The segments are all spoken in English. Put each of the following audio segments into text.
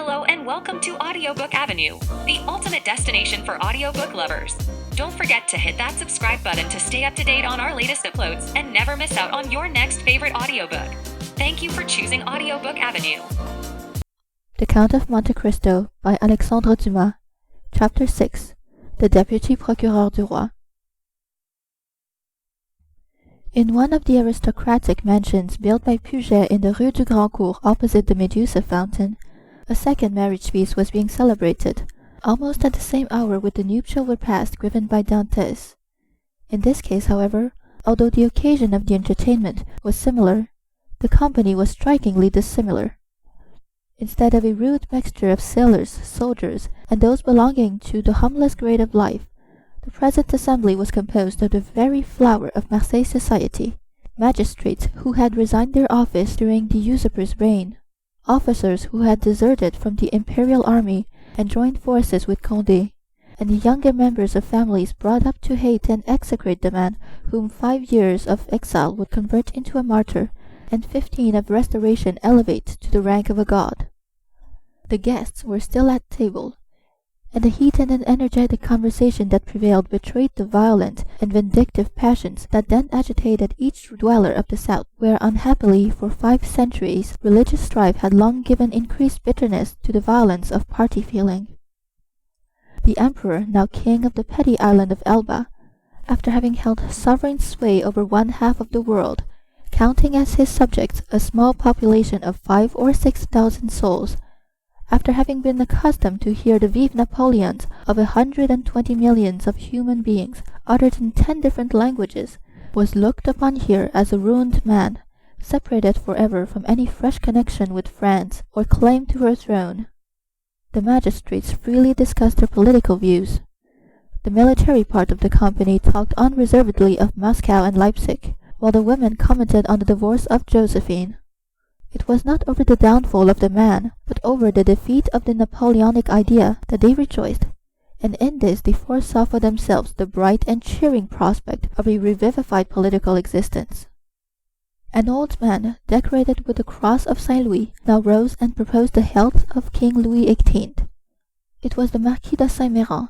Hello and welcome to Audiobook Avenue, the ultimate destination for audiobook lovers. Don't forget to hit that subscribe button to stay up to date on our latest uploads and never miss out on your next favorite audiobook. Thank you for choosing Audiobook Avenue. The Count of Monte Cristo by Alexandre Dumas. Chapter 6. The Deputy Procureur du Roi. In one of the aristocratic mansions built by Puget in the Rue du Grand Cours opposite the Medusa fountain, a second marriage feast was being celebrated, almost at the same hour with the nuptial repast given by Dantès. In this case, however, although the occasion of the entertainment was similar, the company was strikingly dissimilar. Instead of a rude mixture of sailors, soldiers, and those belonging to the humblest grade of life, the present assembly was composed of the very flower of Marseille society, magistrates who had resigned their office during the usurper's reign, officers who had deserted from the imperial army and joined forces with Condé, and the younger members of families brought up to hate and execrate the man whom 5 years of exile would convert into a martyr, and 15 of restoration elevate to the rank of a god. The guests were still at table, and the heated and energetic conversation that prevailed betrayed the violent and vindictive passions that then agitated each dweller of the South, where unhappily for 5 centuries religious strife had long given increased bitterness to the violence of party feeling. The emperor, now king of the petty island of Elba, after having held sovereign sway over 1/2 of the world, counting as his subjects a small population of 5 or 6,000 souls, after having been accustomed to hear the Vive Napoleons of 120 millions of human beings uttered in 10 different languages, was looked upon here as a ruined man, separated forever from any fresh connection with France or claim to her throne. The magistrates freely discussed their political views. The military part of the company talked unreservedly of Moscow and Leipzig, while the women commented on the divorce of Josephine. It was not over the downfall of the man, but over the defeat of the Napoleonic idea that they rejoiced, and in this they foresaw for themselves the bright and cheering prospect of a revivified political existence. An old man, decorated with the cross of Saint Louis, now rose and proposed the health of King Louis XVIII. It was the Marquis de Saint-Méran.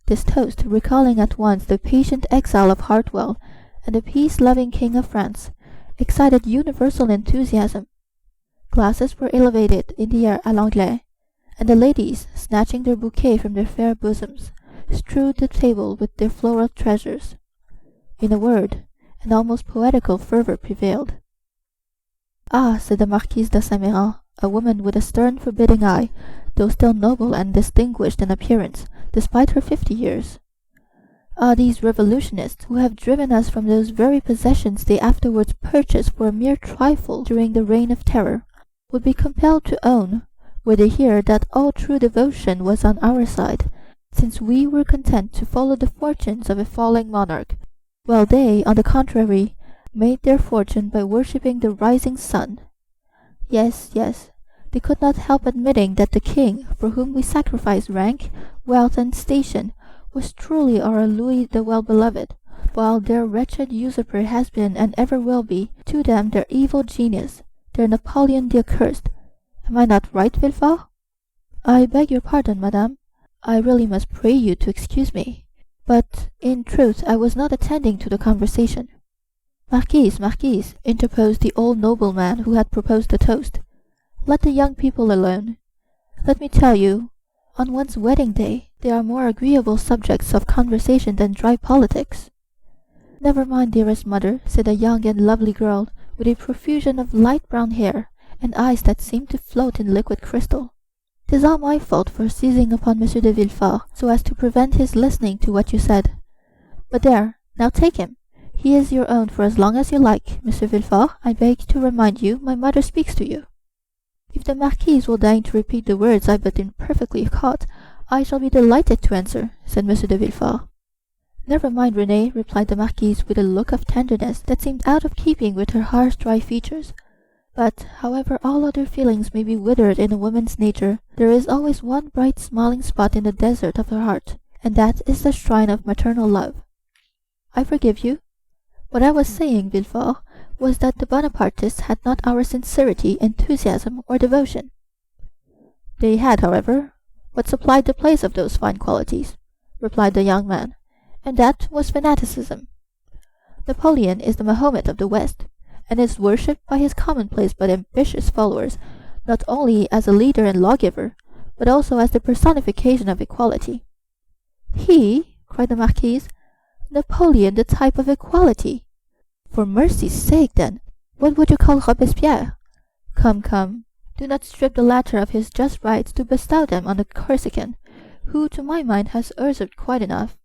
This toast, recalling at once the patient exile of Hartwell and the peace-loving King of France, excited universal enthusiasm. Glasses were elevated in the air à l'anglaise, and the ladies, snatching their bouquets from their fair bosoms, strewed the table with their floral treasures. In a word, an almost poetical fervour prevailed. "Ah," said the Marquise de Saint-Méran, a woman with a stern, forbidding eye, though still noble and distinguished in appearance, despite her 50 years. "Ah, these revolutionists, who have driven us from those very possessions they afterwards purchased for a mere trifle during the reign of terror, would be compelled to own, were they here, that all true devotion was on our side, since we were content to follow the fortunes of a falling monarch, while they, on the contrary, made their fortune by worshipping the rising sun. Yes, yes, they could not help admitting that the king, for whom we sacrificed rank, wealth, and station, was truly our Louis the Well-Beloved, while their wretched usurper has been, and ever will be, to them their evil genius, their Napoleon the Accursed. Am I not right, Villefort?" "I beg your pardon, madame. I really must pray you to excuse me. But, in truth, I was not attending to the conversation." "Marquise, Marquise," interposed the old nobleman who had proposed the toast, "let the young people alone. Let me tell you, on one's wedding day, they are more agreeable subjects of conversation than dry politics." "Never mind, dearest mother," said a young and lovely girl, with a profusion of light brown hair, and eyes that seemed to float in liquid crystal. "'Tis all my fault for seizing upon Monsieur de Villefort, so as to prevent his listening to what you said. But there, now take him. He is your own for as long as you like. Monsieur Villefort, I beg to remind you my mother speaks to you." "If the Marquise will deign to repeat the words I but imperfectly caught, I shall be delighted to answer," said Monsieur de Villefort. "Never mind, Renée," replied the Marquise with a look of tenderness that seemed out of keeping with her harsh, dry features. "But, however all other feelings may be withered in a woman's nature, there is always one bright smiling spot in the desert of her heart, and that is the shrine of maternal love. I forgive you. What I was saying, Villefort, was that the Bonapartists had not our sincerity, enthusiasm, or devotion." They had, however, what supplied the place of those fine qualities, replied the young man, and that was fanaticism. Napoleon is the Mahomet of the West, and is worshipped by his commonplace but ambitious followers, not only as a leader and lawgiver, but also as the personification of equality. He, cried the Marquise, Napoleon the type of equality! For mercy's sake, then, what would you call Robespierre? Come, come, do not strip the latter of his just rights to bestow them on the Corsican, who to my mind has usurped quite enough.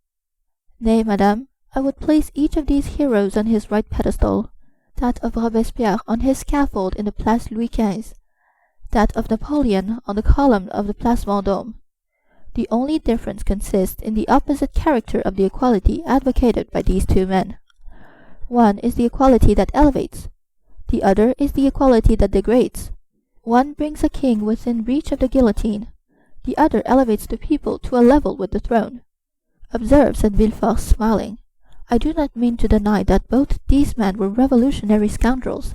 Nay, madame, I would place each of these heroes on his right pedestal, that of Robespierre on his scaffold in the Place Louis XV, that of Napoleon on the column of the Place Vendôme. The only difference consists in the opposite character of the equality advocated by these two men. One is the equality that elevates, the other is the equality that degrades. One brings a king within reach of the guillotine, the other elevates the people to a level with the throne. Observe, said Villefort, smiling, I do not mean to deny that both these men were revolutionary scoundrels,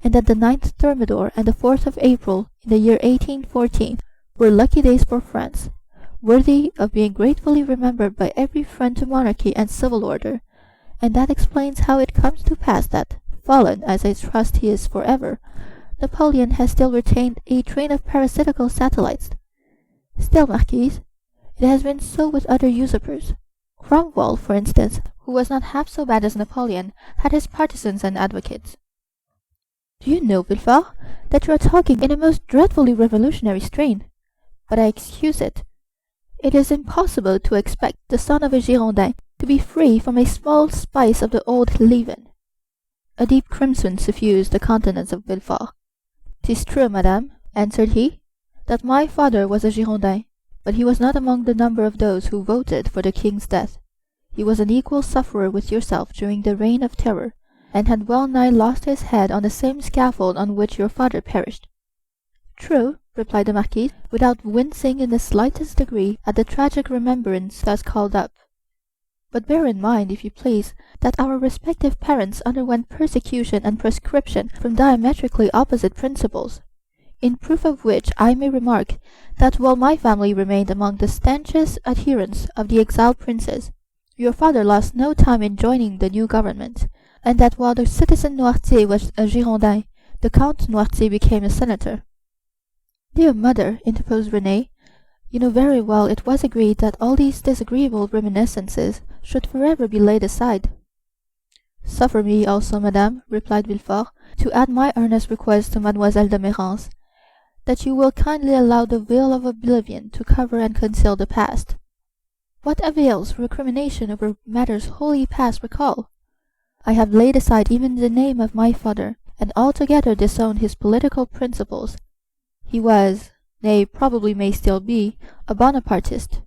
and that the 9th Thermidor and the 4th of April in the year 1814 were lucky days for France, worthy of being gratefully remembered by every friend to monarchy and civil order, and that explains how it comes to pass that, fallen as I trust he is forever, Napoleon has still retained a train of parasitical satellites. Still, Marquise, it has been so with other usurpers. Cromwell, for instance, who was not half so bad as Napoleon, had his partisans and advocates. Do you know, Villefort, that you are talking in a most dreadfully revolutionary strain? But I excuse it. It is impossible to expect the son of a Girondin to be free from a small spice of the old leaven. A deep crimson suffused the countenance of Villefort. "'Tis true, madame," answered he, "that my father was a Girondin, but he was not among the number of those who voted for the king's death. He was an equal sufferer with yourself during the reign of terror, and had well nigh lost his head on the same scaffold on which your father perished." "True," replied the Marquise, without wincing in the slightest degree at the tragic remembrance thus called up. "But bear in mind, if you please, that our respective parents underwent persecution and proscription from diametrically opposite principles, in proof of which I may remark that while my family remained among the stanchest adherents of the exiled princes, your father lost no time in joining the new government, and that while the citizen Noirtier was a Girondin, the Count Noirtier became a senator." "Dear mother," interposed Renée, "you know very well it was agreed that all these disagreeable reminiscences should forever be laid aside." "Suffer me also, madame," replied Villefort, "to add my earnest request to Mademoiselle de Méran's, that you will kindly allow the veil of oblivion to cover and conceal the past. What avails recrimination over matters wholly past recall? I have laid aside even the name of my father, and altogether disowned his political principles. He was, nay, probably may still be, a Bonapartist,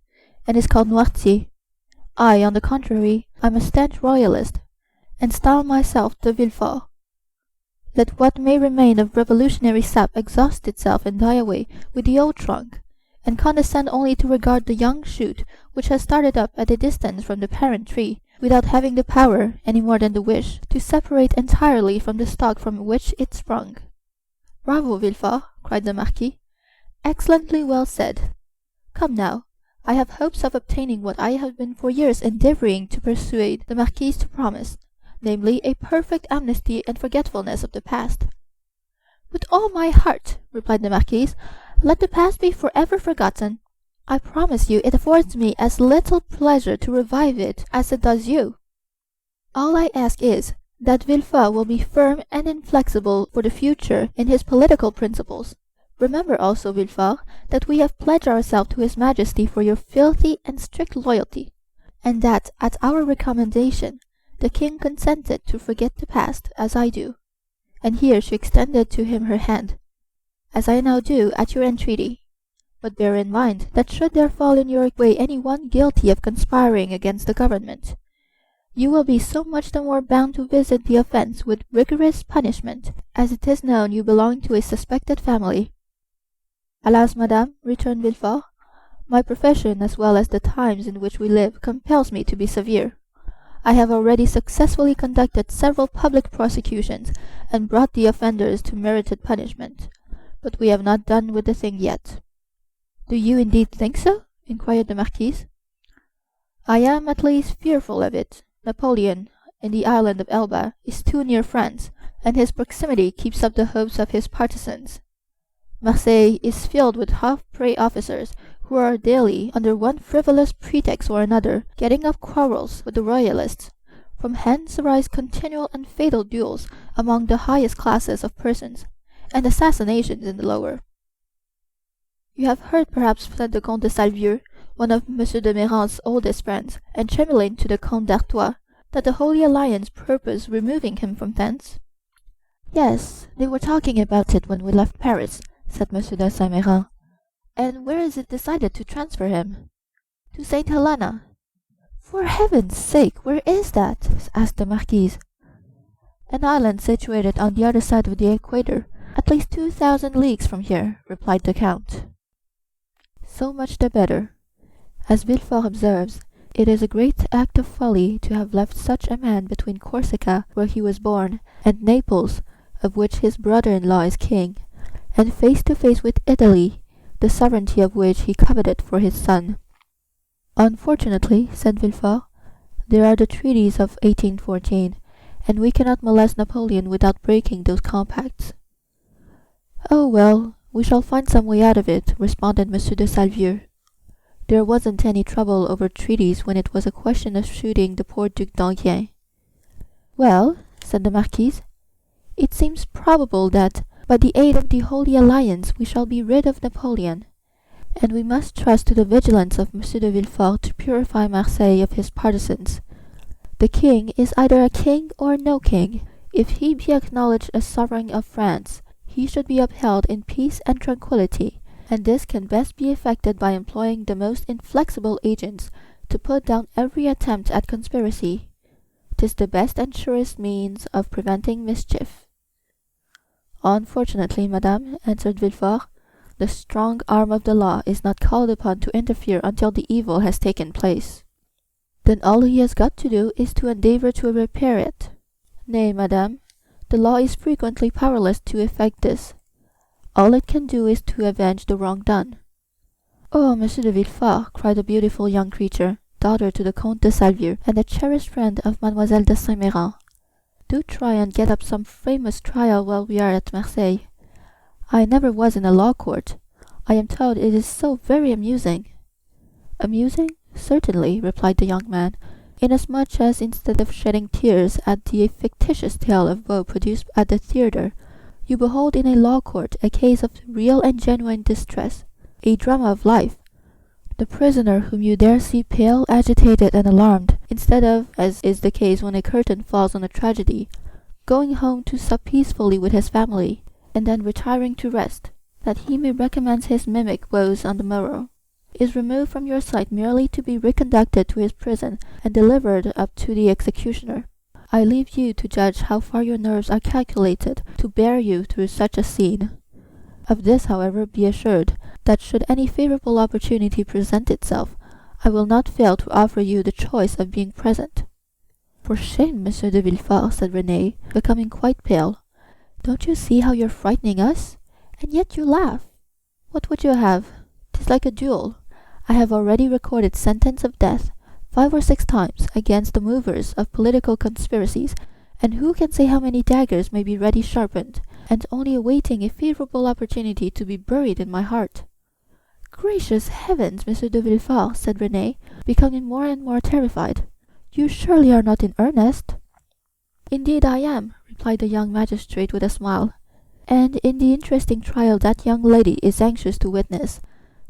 and is called Noirtier. I, on the contrary, am a stanch royalist, and style myself de Villefort. Let what may remain of revolutionary sap exhaust itself and die away with the old trunk, and condescend only to regard the young shoot which has started up at a distance from the parent tree, without having the power, any more than the wish, to separate entirely from the stock from which it sprung." "Bravo, Villefort!" cried the Marquis. "Excellently well said. Come now, I have hopes of obtaining what I have been for years endeavouring to persuade the Marquise to promise, namely, a perfect amnesty and forgetfulness of the past." "With all my heart," replied the Marquise. "Let the past be forever forgotten. I promise you it affords me as little pleasure to revive it as it does you. All I ask is, that Villefort will be firm and inflexible for the future in his political principles. Remember also, Villefort, that we have pledged ourselves to his Majesty for your fealty and strict loyalty, and that, at our recommendation, the king consented to forget the past, as I do." And here she extended to him her hand. "As I now do at your entreaty. But bear in mind that should there fall in your way any one guilty of conspiring against the government, you will be so much the more bound to visit the offence with rigorous punishment, as it is known you belong to a suspected family." "Alas, madame," returned Villefort, "my profession as well as the times in which we live compels me to be severe. I have already successfully conducted several public prosecutions, and brought the offenders to merited punishment, but we have not done with the thing yet. Do you indeed think so? inquired the Marquise. I am at least fearful of it. Napoleon, in the island of Elba, is too near France, and his proximity keeps up the hopes of his partisans. Marseille is filled with half-pay officers who are daily, under one frivolous pretext or another, getting up quarrels with the royalists. From hence arise continual and fatal duels among the highest classes of persons, and assassinations in the lower. You have heard, perhaps, said the Comte de Salvieux, one of M. de Méran's oldest friends, and chamberlain to the Count d'Artois, that the Holy Alliance purpose removing him from thence? Yes, they were talking about it when we left Paris, said M. de Saint-Méran. And where is it decided to transfer him? To St. Helena. For heaven's sake, where is that? asked the Marquise. An island situated on the other side of the equator, at least 2,000 leagues from here, replied the Count. So much the better. As Villefort observes, it is a great act of folly to have left such a man between Corsica, where he was born, and Naples, of which his brother-in-law is king, and face to face with Italy, the sovereignty of which he coveted for his son. Unfortunately, said Villefort, there are the treaties of 1814, and we cannot molest Napoleon without breaking those compacts. Oh, well, we shall find some way out of it, responded M. de Salvieux. There wasn't any trouble over treaties when it was a question of shooting the poor Duc d'Enghien. Well, said the Marquise, it seems probable that, by the aid of the Holy Alliance, we shall be rid of Napoleon, and we must trust to the vigilance of M. de Villefort to purify Marseille of his partisans. The king is either a king or no king. If he be acknowledged as sovereign of France, he should be upheld in peace and tranquillity, and this can best be effected by employing the most inflexible agents to put down every attempt at conspiracy. 'Tis the best and surest means of preventing mischief. Unfortunately, madame, answered Villefort, the strong arm of the law is not called upon to interfere until the evil has taken place. Then all he has got to do is to endeavour to repair it. Nay, madame, the law is frequently powerless to effect this. All it can do is to avenge the wrong done. Oh, Monsieur de Villefort, cried the beautiful young creature, daughter to the Comte de Salvieux, and a cherished friend of Mademoiselle de Saint-Méran, do try and get up some famous trial while we are at Marseille. I never was in a law court. I am told it is so very amusing. Amusing? Certainly, replied the young man, inasmuch as instead of shedding tears at the fictitious tale of woe produced at the theatre, you behold in a law court a case of real and genuine distress, a drama of life. The prisoner whom you there see pale, agitated, and alarmed, instead of, as is the case when a curtain falls on a tragedy, going home to sup peacefully with his family, and then retiring to rest, that he may recommence his mimic woes on the morrow, is removed from your sight merely to be reconducted to his prison and delivered up to the executioner. I leave you to judge how far your nerves are calculated to bear you through such a scene. Of this, however, be assured, that should any favourable opportunity present itself, I will not fail to offer you the choice of being present. For shame, Monsieur de Villefort, said Renée, becoming quite pale. Don't you see how you're frightening us? And yet you laugh. What would you have? 'Tis like a duel. I have already recorded sentence of death 5 or 6 times against the movers of political conspiracies, and who can say how many daggers may be ready sharpened, and only awaiting a favourable opportunity to be buried in my heart? Gracious heavens, Monsieur de Villefort, said Renée, becoming more and more terrified. You surely are not in earnest? Indeed I am, replied the young magistrate with a smile, and in the interesting trial that young lady is anxious to witness,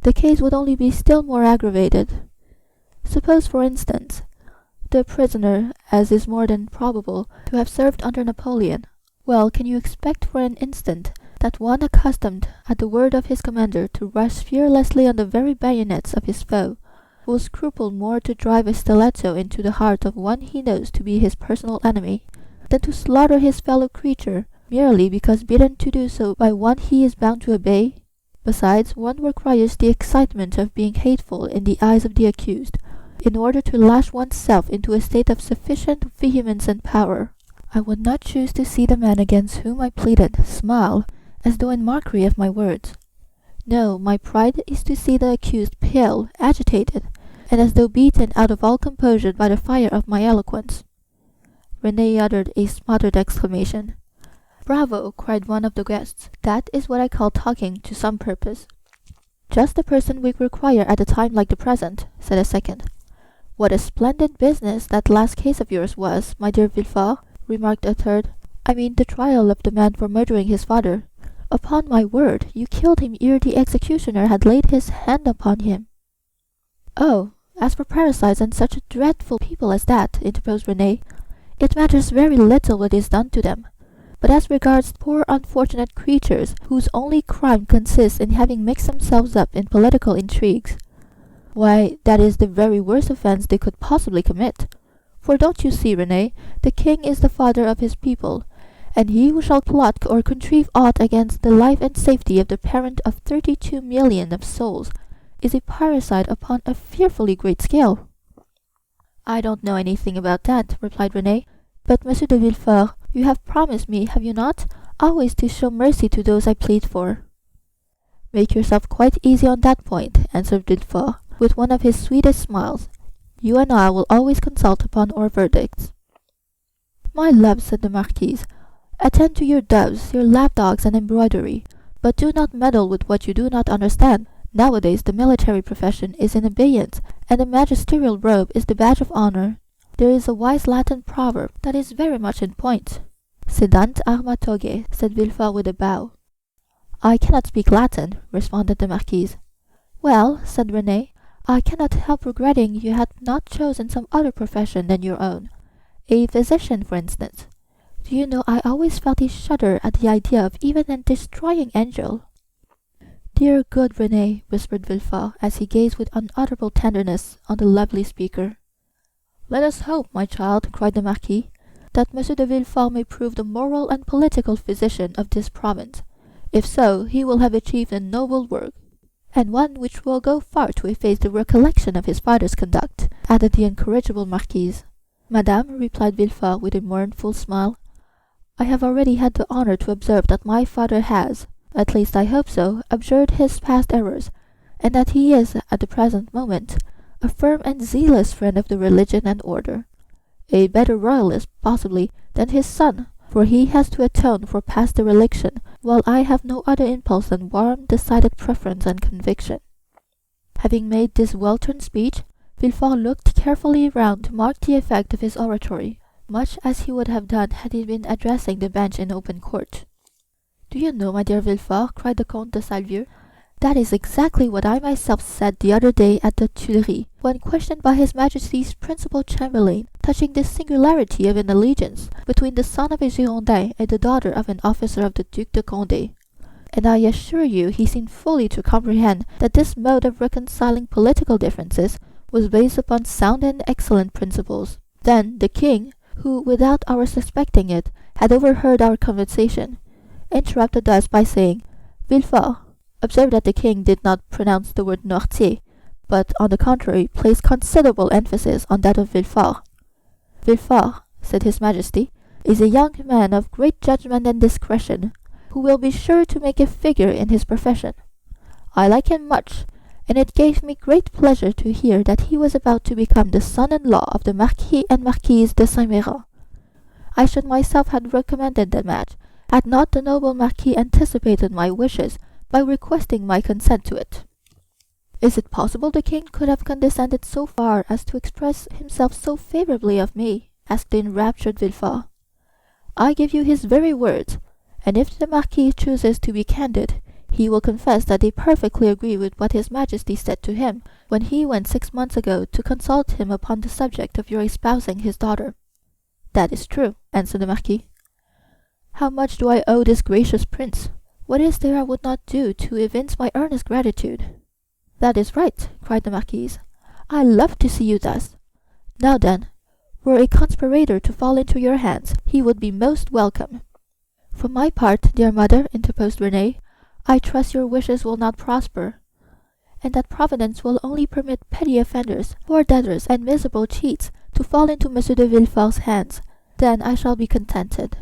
the case would only be still more aggravated. Suppose, for instance, the prisoner, as is more than probable, to have served under Napoleon. Well, can you expect for an instant that one accustomed, at the word of his commander, to rush fearlessly on the very bayonets of his foe, will scruple more to drive a stiletto into the heart of one he knows to be his personal enemy, than to slaughter his fellow creature, merely because bidden to do so by one he is bound to obey? Besides, one requires the excitement of being hateful in the eyes of the accused, in order to lash oneself into a state of sufficient vehemence and power. I would not choose to see the man against whom I pleaded smile, as though in mockery of my words. No, my pride is to see the accused pale, agitated, and as though beaten out of all composure by the fire of my eloquence." Renee uttered a smothered exclamation. "Bravo!" cried one of the guests. "That is what I call talking to some purpose." "Just the person we require at a time like the present," said a second. "What a splendid business that last case of yours was, my dear Villefort," remarked a third. "I mean the trial of the man for murdering his father. Upon my word, you killed him ere the executioner had laid his hand upon him." "Oh, as for parricides and such dreadful people as that," interposed Renee, "it matters very little what is done to them. But as regards poor unfortunate creatures whose only crime consists in having mixed themselves up in political intrigues, why, that is the very worst offense they could possibly commit. For don't you see, Renee, the king is the father of his people, and he who shall plot or contrive aught against the life and safety of the parent of 32 millions of souls is a parricide upon a fearfully great scale." "I don't know anything about that," replied Renee, "but Monsieur de Villefort, you have promised me, have you not, always to show mercy to those I plead for?" "Make yourself quite easy on that point," answered Villefort, with one of his sweetest smiles. "You and I will always consult upon our verdicts." "My love," said the Marquise, "attend to your doves, your lapdogs, and embroidery, but do not meddle with what you do not understand. Nowadays the military profession is in abeyance, and the magisterial robe is the badge of honor. There is a wise Latin proverb that is very much in point. Sedant arma togae, said Villefort with a bow. "I cannot speak Latin," responded the Marquise. "Well," said Renee, "I cannot help regretting you had not chosen some other profession than your own. A physician, for instance. Do you know, I always felt a shudder at the idea of even a destroying angel." "Dear good Renee," whispered Villefort, as he gazed with unutterable tenderness on the lovely speaker. "Let us hope, my child," cried the Marquis, "that Monsieur de Villefort may prove the moral and political physician of this province. If so, he will have achieved a noble work, and one which will go far to efface the recollection of his father's conduct," added the incorrigible Marquise. "Madame," replied Villefort with a mournful smile, "I have already had the honor to observe that my father has, at least I hope so, abjured his past errors, and that he is, at the present moment, a firm and zealous friend of the religion and order. A better royalist, possibly, than his son, for he has to atone for past dereliction, while I have no other impulse than warm, decided preference and conviction." Having made this well-turned speech, Villefort looked carefully round to mark the effect of his oratory, much as he would have done had he been addressing the bench in open court. "Do you know, my dear Villefort," cried the Comte de Salvieux, "that is exactly what I myself said the other day at the Tuileries, when questioned by His Majesty's principal chamberlain touching the singularity of an alliance between the son of a Girondin and the daughter of an officer of the Duc de Condé. And I assure you he seemed fully to comprehend that this mode of reconciling political differences was based upon sound and excellent principles. Then the king, who, without our suspecting it, had overheard our conversation, interrupted us by saying, 'Villefort, observe that the king did not pronounce the word Noirtier, but, on the contrary, placed considerable emphasis on that of Villefort. Villefort, said His Majesty, is a young man of great judgment and discretion, who will be sure to make a figure in his profession. I like him much, and it gave me great pleasure to hear that he was about to become the son-in-law of the Marquis and Marquise de Saint-Méran. I should myself have recommended the match, had not the noble Marquis anticipated my wishes by requesting my consent to it.' Is it possible the king could have condescended so far as to express himself so favorably of me?" asked the enraptured Villefort. "I give you his very words, and if the Marquis chooses to be candid, he will confess that they perfectly agree with what His Majesty said to him when he went 6 months ago to consult him upon the subject of your espousing his daughter." "That is true," answered the Marquis. "How much do I owe this gracious prince? What is there I would not do to evince my earnest gratitude?" "That is right," cried the Marquise. "I love to see you thus. Now then, were a conspirator to fall into your hands, he would be most welcome." "For my part, dear mother," interposed Renee, "I trust your wishes will not prosper, and that Providence will only permit petty offenders, poor debtors, and miserable cheats to fall into Monsieur de Villefort's hands. Then I shall be contented.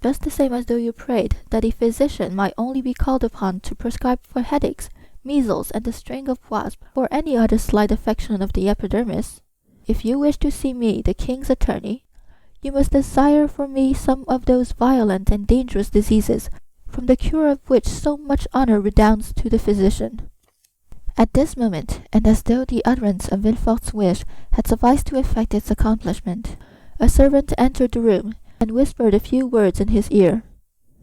Just the same as though you prayed that a physician might only be called upon to prescribe for headaches, measles, and the sting of wasp, or any other slight affection of the epidermis. If you wish to see me, the king's attorney, you must desire for me some of those violent and dangerous diseases, from the cure of which so much honor redounds to the physician." At this moment, and as though the utterance of Villefort's wish had sufficed to effect its accomplishment, a servant entered the room, and whispered a few words in his ear.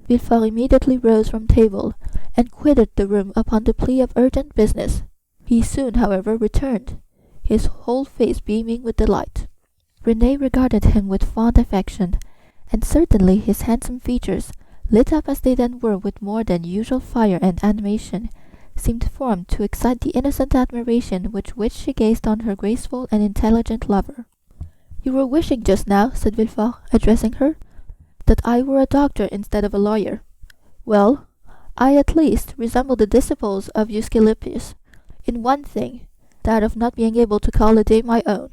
Villefort immediately rose from table, and quitted the room upon the plea of urgent business. He soon, however, returned, his whole face beaming with delight. Renée regarded him with fond affection, and certainly his handsome features, lit up as they then were with more than usual fire and animation, seemed formed to excite the innocent admiration with which she gazed on her graceful and intelligent lover. "You were wishing just now," said Villefort, addressing her, "that I were a doctor instead of a lawyer. Well, I at least resemble the disciples of Aesculapius in one thing, that of not being able to call a day my own,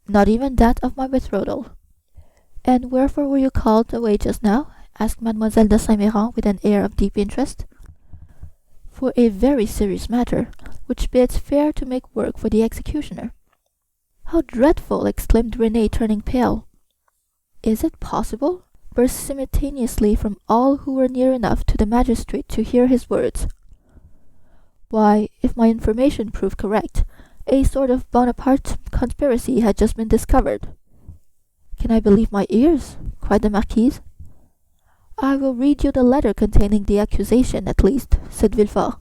not even that of my betrothal." "And wherefore were you called away just now?" asked Mademoiselle de Saint Méran with an air of deep interest. "For a very serious matter, which bids fair to make work for the executioner." "How dreadful!" exclaimed Renée, turning pale. "Is it possible?" burst simultaneously from all who were near enough to the magistrate to hear his words. "Why, if my information prove correct, a sort of Bonaparte conspiracy had just been discovered." "Can I believe my ears?" cried the Marquise. "I will read you the letter containing the accusation, at least," said Villefort.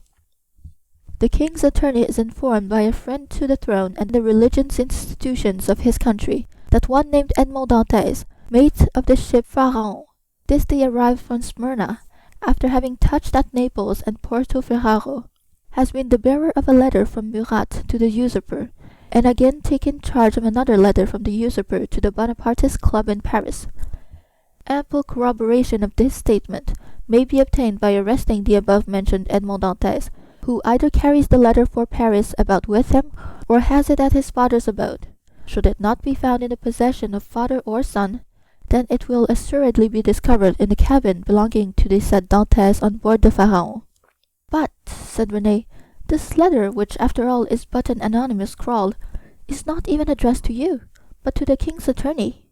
"The king's attorney is informed by a friend to the throne and the religious institutions of his country that one named Edmond Dantès, mate of the ship Pharaon, this day arrived from Smyrna, after having touched at Naples and Porto Ferrajo, has been the bearer of a letter from Murat to the usurper, and again taken charge of another letter from the usurper to the Bonapartist club in Paris. Ample corroboration of this statement may be obtained by arresting the above-mentioned Edmond Dantès, who either carries the letter for Paris about with him, or has it at his father's abode. Should it not be found in the possession of father or son, then it will assuredly be discovered in the cabin belonging to the said Dantès on board the Pharaon." "But," said Renée, "this letter, which after all is but an anonymous scrawl, is not even addressed to you, but to the king's attorney."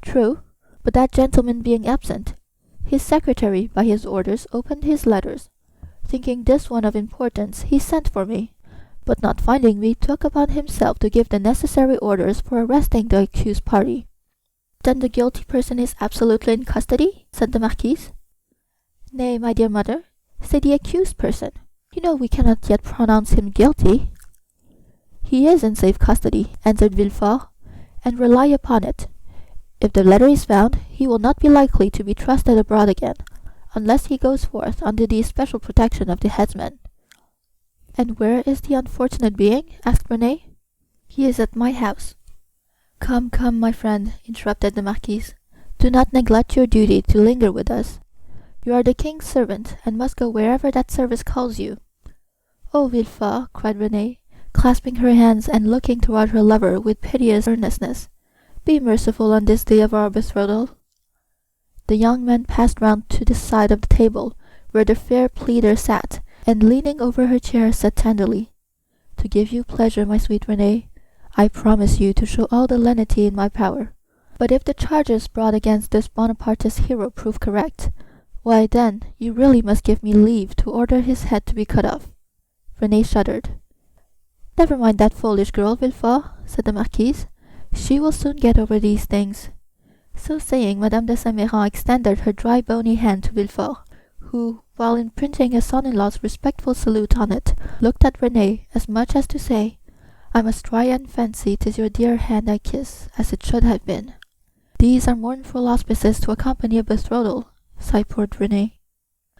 "True, but that gentleman being absent, his secretary, by his orders, opened his letters. Thinking this one of importance, he sent for me, but not finding me, took upon himself to give the necessary orders for arresting the accused party." "Then the guilty person is absolutely in custody?" said the Marquise. "Nay, my dear mother, say the accused person. You know we cannot yet pronounce him guilty." "He is in safe custody," answered Villefort, "and rely upon it, if the letter is found, he will not be likely to be trusted abroad again, unless he goes forth under the especial protection of the headsman." "And where is the unfortunate being?" asked Renée. "He is at my house." "Come, come, my friend," interrupted the Marquise, "do not neglect your duty to linger with us. You are the king's servant, and must go wherever that service calls you." "Oh, Villefort," cried Renée, clasping her hands and looking toward her lover with piteous earnestness, "be merciful on this day of our betrothal." The young man passed round to the side of the table, where the fair pleader sat, and leaning over her chair, said tenderly, "To give you pleasure, my sweet Renée, I promise you to show all the lenity in my power. But if the charges brought against this Bonapartist hero prove correct, why then you really must give me leave to order his head to be cut off." Renée shuddered. "Never mind that foolish girl, Villefort," said the Marquise. "She will soon get over these things." So saying, Madame de Saint Méran extended her dry bony hand to Villefort, who, while imprinting a son-in-law's respectful salute on it, looked at Renée, as much as to say, "I must try and fancy 'tis your dear hand I kiss, as it should have been." "These are mournful auspices to accompany a betrothal," sighed poor Renée.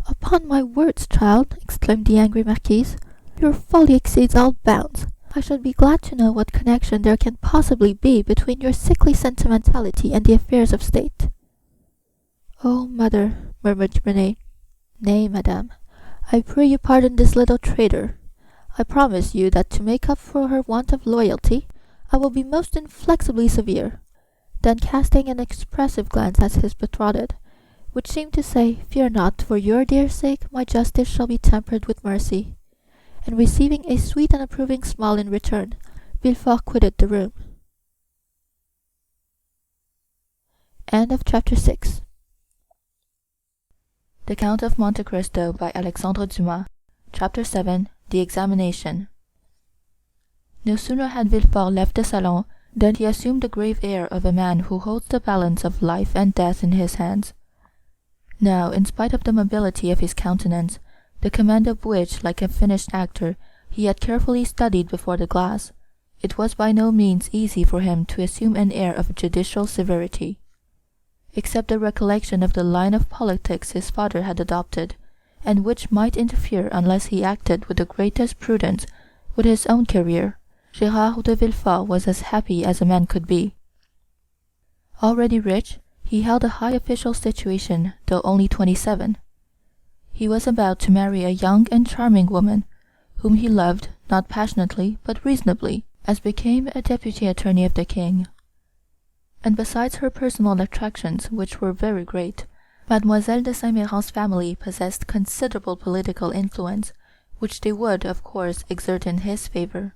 "Upon my words, child," exclaimed the angry Marquise, "your folly exceeds all bounds. I should be glad to know what connection there can possibly be between your sickly sentimentality and the affairs of state." "Oh, mother," murmured Renée. "Nay, madame, I pray you pardon this little traitor. I promise you that to make up for her want of loyalty, I will be most inflexibly severe." Then casting an expressive glance at his betrothed, which seemed to say, "Fear not, for your dear sake my justice shall be tempered with mercy," and receiving a sweet and approving smile in return, Villefort quitted the room. End of chapter 6. The Count of Monte Cristo by Alexandre Dumas. Chapter 7. The Examination. No sooner had Villefort left the salon than he assumed the grave air of a man who holds the balance of life and death in his hands. Now, in spite of the mobility of his countenance, the command of which, like a finished actor, he had carefully studied before the glass, it was by no means easy for him to assume an air of judicial severity. Except the recollection of the line of politics his father had adopted, and which might interfere unless he acted with the greatest prudence with his own career, Gérard de Villefort was as happy as a man could be. Already rich, he held a high official situation, though only 27. He was about to marry a young and charming woman, whom he loved, not passionately, but reasonably, as became a deputy attorney of the king. And besides her personal attractions, which were very great, Mademoiselle de Saint Méran's family possessed considerable political influence, which they would, of course, exert in his favor.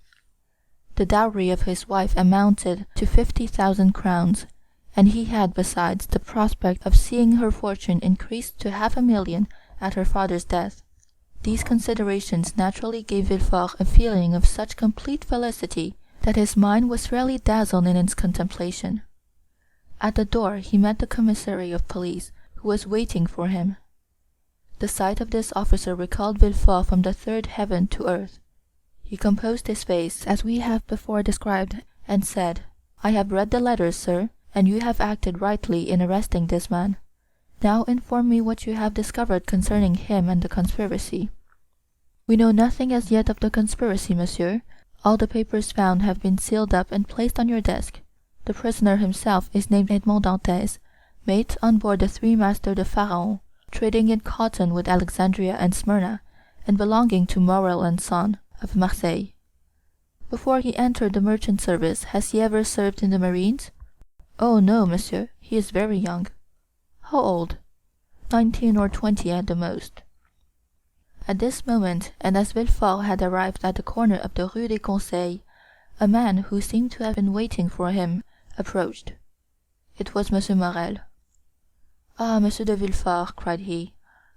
The dowry of his wife amounted to 50,000 crowns, and he had besides the prospect of seeing her fortune increased to 500,000 at her father's death. These considerations naturally gave Villefort a feeling of such complete felicity that his mind was fairly dazzled in its contemplation. At the door he met the commissary of police, who was waiting for him. The sight of this officer recalled Villefort from the third heaven to earth. He composed his face, as we have before described, and said, "I have read the letters, sir, and you have acted rightly in arresting this man. Now inform me what you have discovered concerning him and the conspiracy." "We know nothing as yet of the conspiracy, monsieur. All the papers found have been sealed up and placed on your desk. The prisoner himself is named Edmond Dantès, mate on board the Three-Master de Pharaon, trading in cotton with Alexandria and Smyrna, and belonging to Morel and Son, of Marseille. Before he entered the merchant service, has he ever served in the marines?" "Oh, no, monsieur. He is very young." "How old?" 19 or 20 at the most." At this moment, and as Villefort had arrived at the corner of the Rue des Conseils, a man who seemed to have been waiting for him approached. It was Monsieur Morel. "Ah, Monsieur de Villefort," cried he,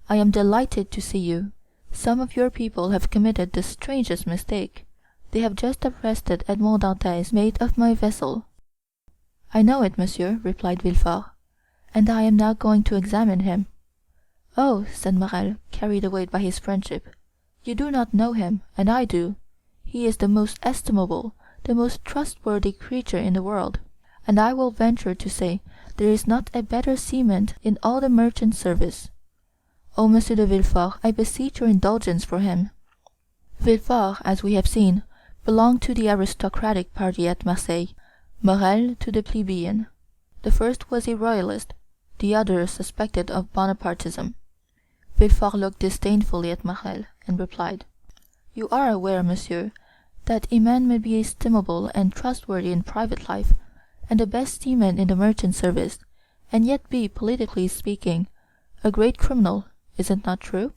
"I am delighted to see you. Some of your people have committed the strangest mistake. They have just arrested Edmond Dantès, mate of my vessel." "I know it, monsieur," replied Villefort, "and I am now going to examine him." "Oh," said Morel, carried away by his friendship, "you do not know him, and I do. He is the most estimable, the most trustworthy creature in the world, and I will venture to say there is not a better seaman in all the merchant service. Oh, Monsieur de Villefort, I beseech your indulgence for him." Villefort, as we have seen, belonged to the aristocratic party at Marseille, Morel to the plebeian. The first was a royalist, the other suspected of Bonapartism. Villefort looked disdainfully at Morel, and replied, "You are aware, monsieur, that a man may be estimable and trustworthy in private life, and the best seaman in the merchant service, and yet be, politically speaking, a great criminal. Is it not true?"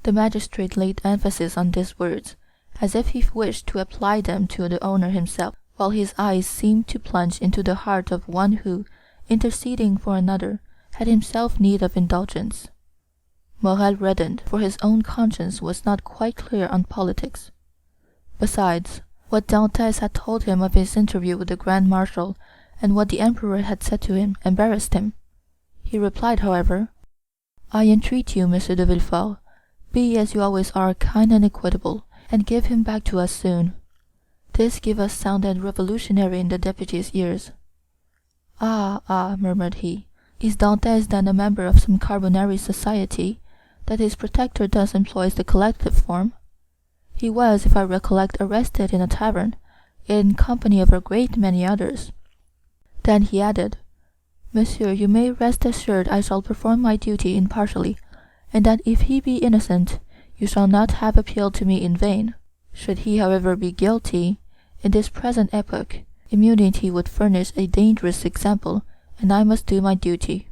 The magistrate laid emphasis on these words, as if he wished to apply them to the owner himself, while his eyes seemed to plunge into the heart of one who, interceding for another, had himself need of indulgence. Morel reddened, for his own conscience was not quite clear on politics. Besides, what Dantès had told him of his interview with the Grand Marshal, and what the Emperor had said to him, embarrassed him. He replied, however, "I entreat you, Monsieur de Villefort, be as you always are kind and equitable, and give him back to us soon." This gave us sounded revolutionary in the deputy's ears. "Ah, ah," murmured he, "is Dantès then a member of some Carbonari society, that his protector thus employs the collective form? He was, if I recollect, arrested in a tavern, in company of a great many others." Then he added, "Monsieur, you may rest assured I shall perform my duty impartially, and that if he be innocent, you shall not have appealed to me in vain. Should he, however, be guilty, in this present epoch, immunity would furnish a dangerous example, and I must do my duty."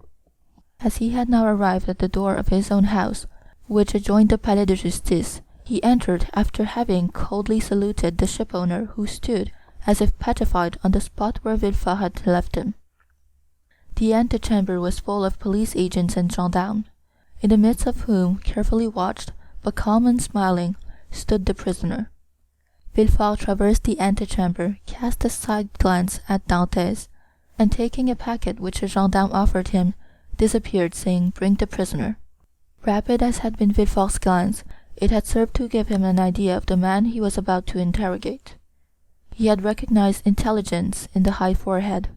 As he had now arrived at the door of his own house, which adjoined the Palais de Justice, He entered after having coldly saluted the shipowner, who stood, as if petrified, on the spot where Villefort had left him. The antechamber was full of police agents and gendarmes, in the midst of whom, carefully watched, but calm and smiling, stood the prisoner. Villefort traversed the antechamber, cast a side glance at Dantès, and taking a packet which a gendarme offered him, disappeared, saying, "Bring the prisoner." Rapid as had been Villefort's glance, it had served to give him an idea of the man he was about to interrogate. He had recognized intelligence in the high forehead,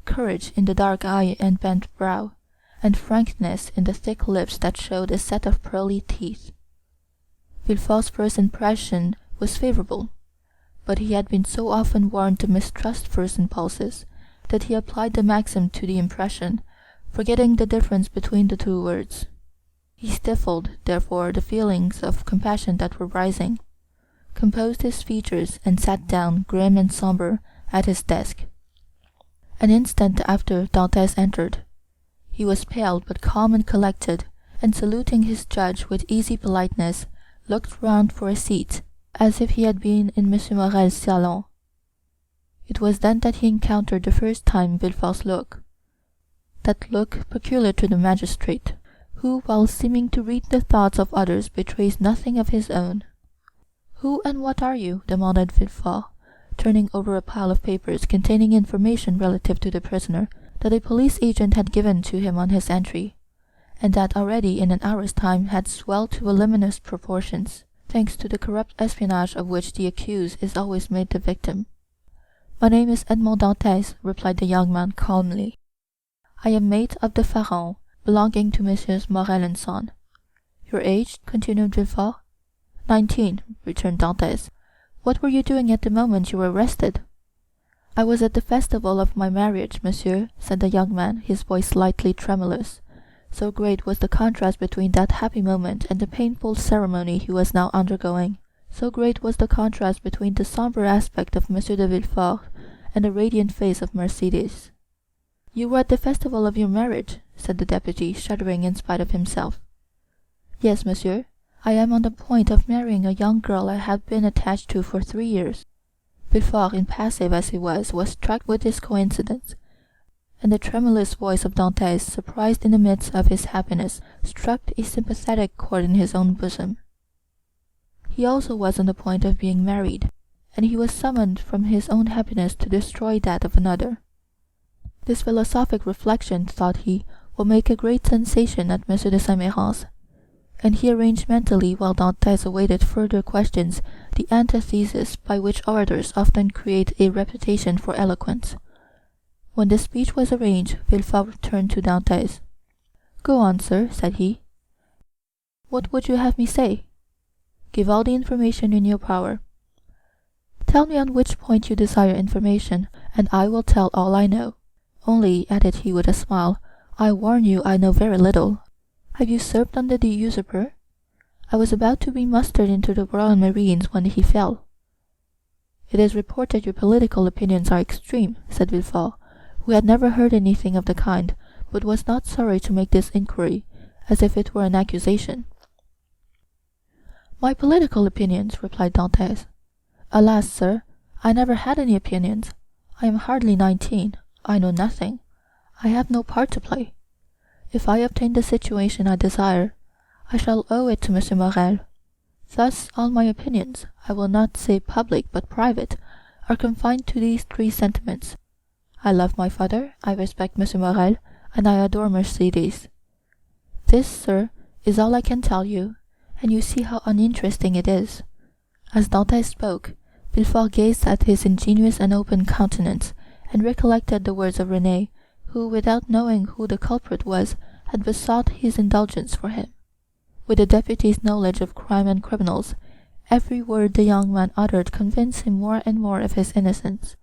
courage in the dark eye and bent brow, and frankness in the thick lips that showed a set of pearly teeth. Villefort's first impression was favorable, but he had been so often warned to mistrust first impulses that he applied the maxim to the impression, forgetting the difference between the two words. He stifled, therefore, the feelings of compassion that were rising, composed his features, and sat down, grim and sombre, at his desk. An instant after Dantès entered. He was pale but calm and collected, and saluting his judge with easy politeness, looked round for a seat, as if he had been in M. Morrel's salon. It was then that he encountered the first time Villefort's look, that look peculiar to the magistrate, who, while seeming to read the thoughts of others, betrays nothing of his own. "Who and what are you?" demanded Villefort, turning over a pile of papers containing information relative to the prisoner that a police agent had given to him on his entry, and that already in an hour's time had swelled to voluminous proportions, thanks to the corrupt espionage of which the accused is always made the victim. "My name is Edmond Dantès," replied the young man calmly. "I am mate of the Pharaon, belonging to Messieurs Morel and Son." "Your age?" continued Villefort. 19, returned Dantès. "What were you doing at the moment you were arrested?" "I was at the festival of my marriage, monsieur," said the young man, his voice slightly tremulous. So great was the contrast between that happy moment and the painful ceremony he was now undergoing. So great was the contrast between the sombre aspect of Monsieur de Villefort and the radiant face of Mercédès. "You were at the festival of your marriage," said the deputy, shuddering in spite of himself. "Yes, monsieur. I am on the point of marrying a young girl I have been attached to for 3 years." Villefort, impassive as he was struck with this coincidence, and the tremulous voice of Dantès, surprised in the midst of his happiness, struck a sympathetic chord in his own bosom. He also was on the point of being married, and he was summoned from his own happiness to destroy that of another. This philosophic reflection, thought he, will make a great sensation at M. de Saint-Méran's, and he arranged mentally, while Dantès awaited further questions, the antithesis by which orators often create a reputation for eloquence. When the speech was arranged, Villefort turned to Dantès. "Go on, sir," said he. "What would you have me say?" "Give all the information in your power." "Tell me on which point you desire information, and I will tell all I know. Only," added he with a smile, "I warn you I know very little. Have you served under the usurper? I was about to be mustered into the Royal Marines when he fell." "It is reported your political opinions are extreme," said Villefort, who had never heard anything of the kind, but was not sorry to make this inquiry, as if it were an accusation. "My political opinions," replied Dantès. "Alas, sir, I never had any opinions. I am hardly 19. I know nothing. I have no part to play. If I obtain the situation I desire, I shall owe it to M. Morel. Thus all my opinions, I will not say public but private, are confined to these 3 sentiments. I love my father, I respect M. Morel, and I adore Mercédès. This, sir, is all I can tell you, and you see how uninteresting it is." As Dantès spoke, Villefort gazed at his ingenuous and open countenance, and recollected the words of Renée, who, without knowing who the culprit was, had besought his indulgence for him. With the deputy's knowledge of crime and criminals, every word the young man uttered convinced him more and more of his innocence.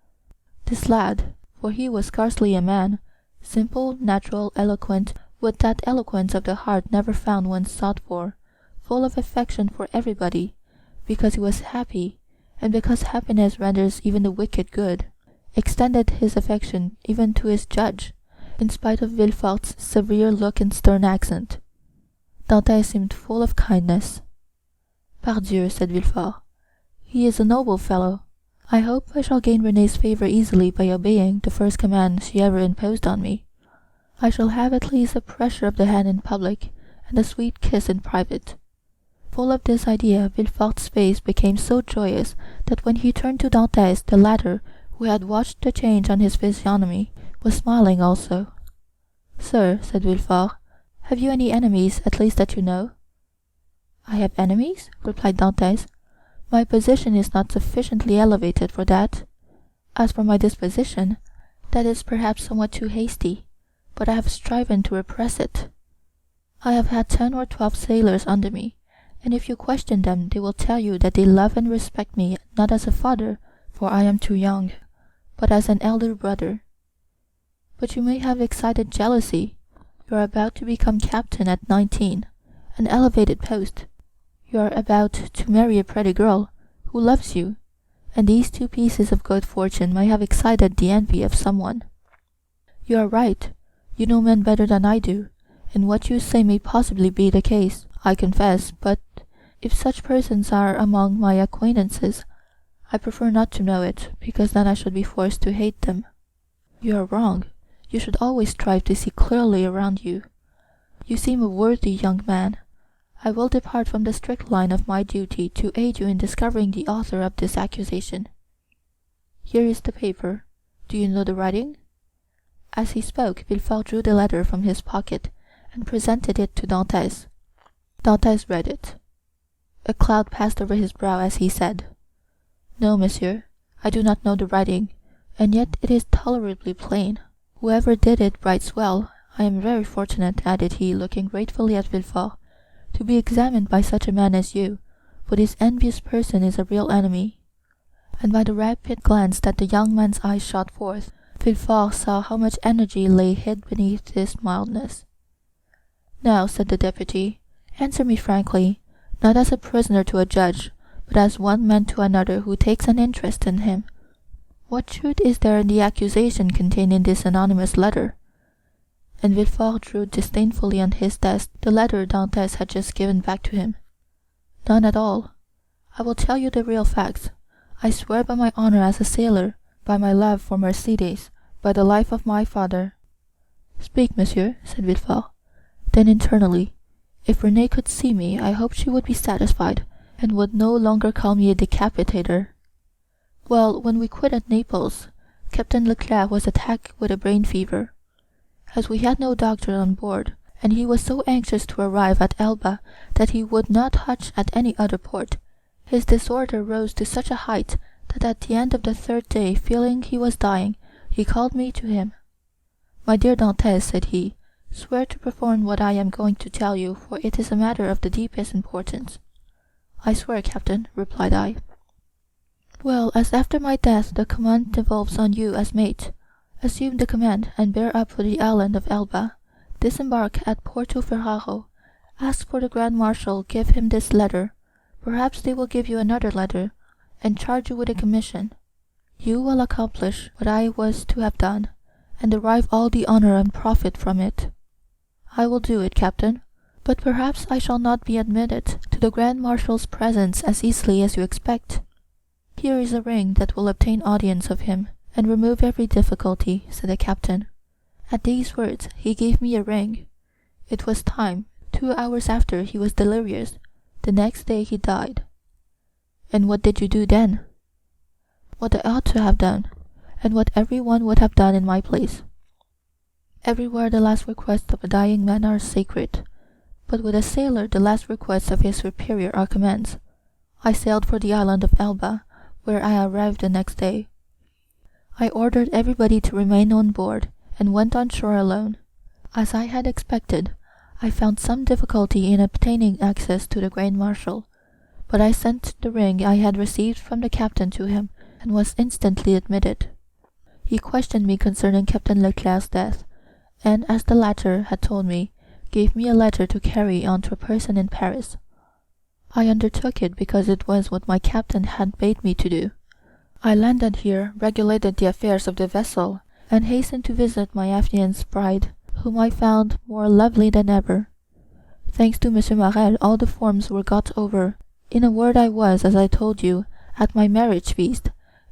This lad, for he was scarcely a man, simple, natural, eloquent, with that eloquence of the heart never found when sought for, full of affection for everybody, because he was happy, and because happiness renders even the wicked good, extended his affection even to his judge, in spite of Villefort's severe look and stern accent. Dantès seemed full of kindness. Pardieu, said Villefort. He is a noble fellow. I hope I shall gain Renée's favor easily by obeying the first command she ever imposed on me. I shall have at least a pressure of the hand in public, and a sweet kiss in private. Full of this idea, Villefort's face became so joyous that when he turned to Dantès, the latter, who had watched the change on his physiognomy, was smiling also. "Sir," said Villefort, "have you any enemies, at least that you know?" "I have enemies?" replied Dantès. "My position is not sufficiently elevated for that. As for my disposition, that is perhaps somewhat too hasty, but I have striven to repress it. I have had 10 or 12 sailors under me, and if you question them they will tell you that they love and respect me not as a father, for I am too young, but as an elder brother. But you may have excited jealousy. You are about to become captain at 19, an elevated post. You are about to marry a pretty girl, who loves you, and these 2 pieces of good fortune may have excited the envy of someone. You are right, you know men better than I do, and what you say may possibly be the case, I confess, but if such persons are among my acquaintances, I prefer not to know it, because then I should be forced to hate them. You are wrong. You should always strive to see clearly around you. You seem a worthy young man. I will depart from the strict line of my duty to aid you in discovering the author of this accusation. Here is the paper. Do you know the writing?" As he spoke, Villefort drew the letter from his pocket and presented it to Dantès. Dantès read it. A cloud passed over his brow as he said, "No, monsieur, I do not know the writing, and yet it is tolerably plain. Whoever did it writes well. I am very fortunate," added he, looking gratefully at Villefort, "to be examined by such a man as you, for this envious person is a real enemy." And by the rapid glance that the young man's eyes shot forth, Villefort saw how much energy lay hid beneath this mildness. "Now," said the deputy, "answer me frankly, not as a prisoner to a judge, but as one man to another who takes an interest in him. What truth is there in the accusation contained in this anonymous letter?" And Villefort drew disdainfully on his desk the letter Dantès had just given back to him. "None at all. I will tell you the real facts. I swear by my honor as a sailor, by my love for Mercédès, by the life of my father." "Speak, monsieur," said Villefort. Then internally, "If Renée could see me, I hope she would be satisfied, and would no longer call me a decapitator. Well, when we quitted Naples, Captain Leclerc was attacked with a brain fever. As we had no doctor on board, and he was so anxious to arrive at Elba that he would not touch at any other port, his disorder rose to such a height that at the end of the 3rd day, feeling he was dying, he called me to him. 'My dear Dantès,' said he, 'swear to perform what I am going to tell you, for it is a matter of the deepest importance.' 'I swear, captain,' replied I. 'Well, as after my death the command devolves on you as mate, assume the command and bear up for the island of Elba. Disembark at Porto Ferrajo. Ask for the Grand Marshal, give him this letter. Perhaps they will give you another letter, and charge you with a commission. You will accomplish what I was to have done, and derive all the honor and profit from it. I will do it, captain, but perhaps I shall not be admitted to the Grand Marshal's presence as easily as you expect. Here is a ring that will obtain audience of him, and remove every difficulty,' said the captain. At these words he gave me a ring. It was time. 2 hours after he was delirious. The next day he died." "And what did you do then?" "What I ought to have done, and what every one would have done in my place. Everywhere the last requests of a dying man are sacred, but with a sailor the last requests of his superior are commands. I sailed for the island of Elba, where I arrived the next day. I ordered everybody to remain on board, and went on shore alone. As I had expected, I found some difficulty in obtaining access to the Grand Marshal, but I sent the ring I had received from the captain to him, and was instantly admitted. He questioned me concerning Captain Leclerc's death, and, as the latter had told me, gave me a letter to carry on to a person in Paris. I undertook it because it was what my captain had bade me to do. I landed here, regulated the affairs of the vessel, and hastened to visit my affianced bride, whom I found more lovely than ever. Thanks to Monsieur Morel, all the forms were got over, In a word, I was, as I told you, at my marriage feast,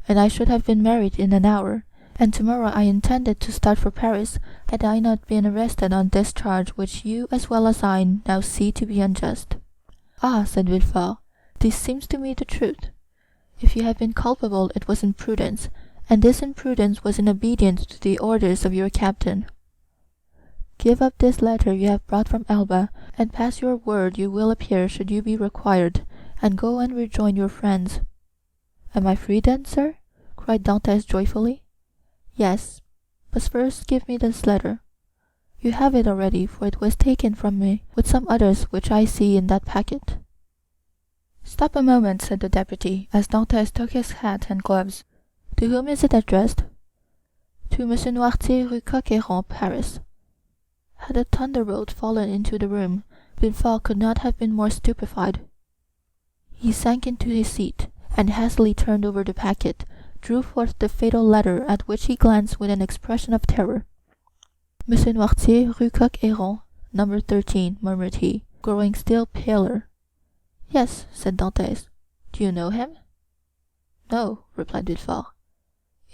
and I should have been married in an hour, and tomorrow I intended to start for Paris had I not been arrested on this charge which you as well as I now see to be unjust." "Ah," said Villefort, "this seems to me the truth. If you have been culpable it was imprudence, and this imprudence was in obedience to the orders of your captain. Give up this letter you have brought from Elba, and pass your word you will appear should you be required, and go and rejoin your friends." "Am I free then, sir?" cried Dantès joyfully. "Yes, but first give me this letter. You have it already, for it was taken from me with some others which I see in that packet." "Stop a moment," said the deputy, as Dantès took his hat and gloves. "To whom is it addressed?" "To Monsieur Noirtier, Rue Coq-Héron, Paris." Had a thunderbolt fallen into the room, Villefort could not have been more stupefied. He sank into his seat, and hastily turned over the packet, drew forth the fatal letter, at which he glanced with an expression of terror. "Monsieur Noirtier, Rue Coq-Héron, number 13, murmured he, growing still paler. "Yes," said Dantès. "Do you know him?" "No," replied Villefort.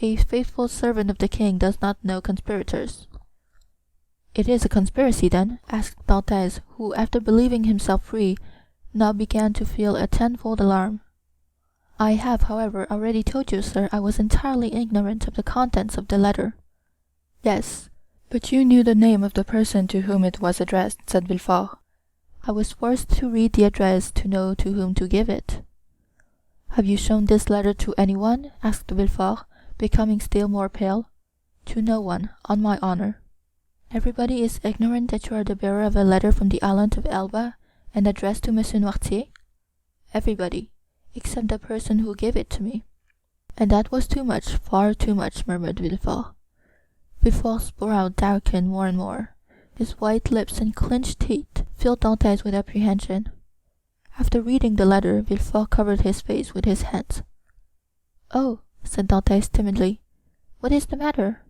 "A faithful servant of the king does not know conspirators." "It is a conspiracy, then?" asked Dantès, who, after believing himself free, now began to feel a tenfold alarm. "I have, however, already told you, sir, I was entirely ignorant of the contents of the letter." "Yes, but you knew the name of the person to whom it was addressed," said Villefort. "I was forced to read the address to know to whom to give it." "Have you shown this letter to anyone?" asked Villefort, becoming still more pale. "To no one, on my honor." "Everybody is ignorant that you are the bearer of a letter from the island of Elba, and addressed to Monsieur Noirtier?" "Everybody, except the person who gave it to me." "And that was too much, far too much," murmured Villefort. Villefort's brow darkened more and more. His white lips and clenched teeth filled Dantès with apprehension. After reading the letter, Villefort covered his face with his hands. "Oh," said Dantès timidly, "what is the matter?"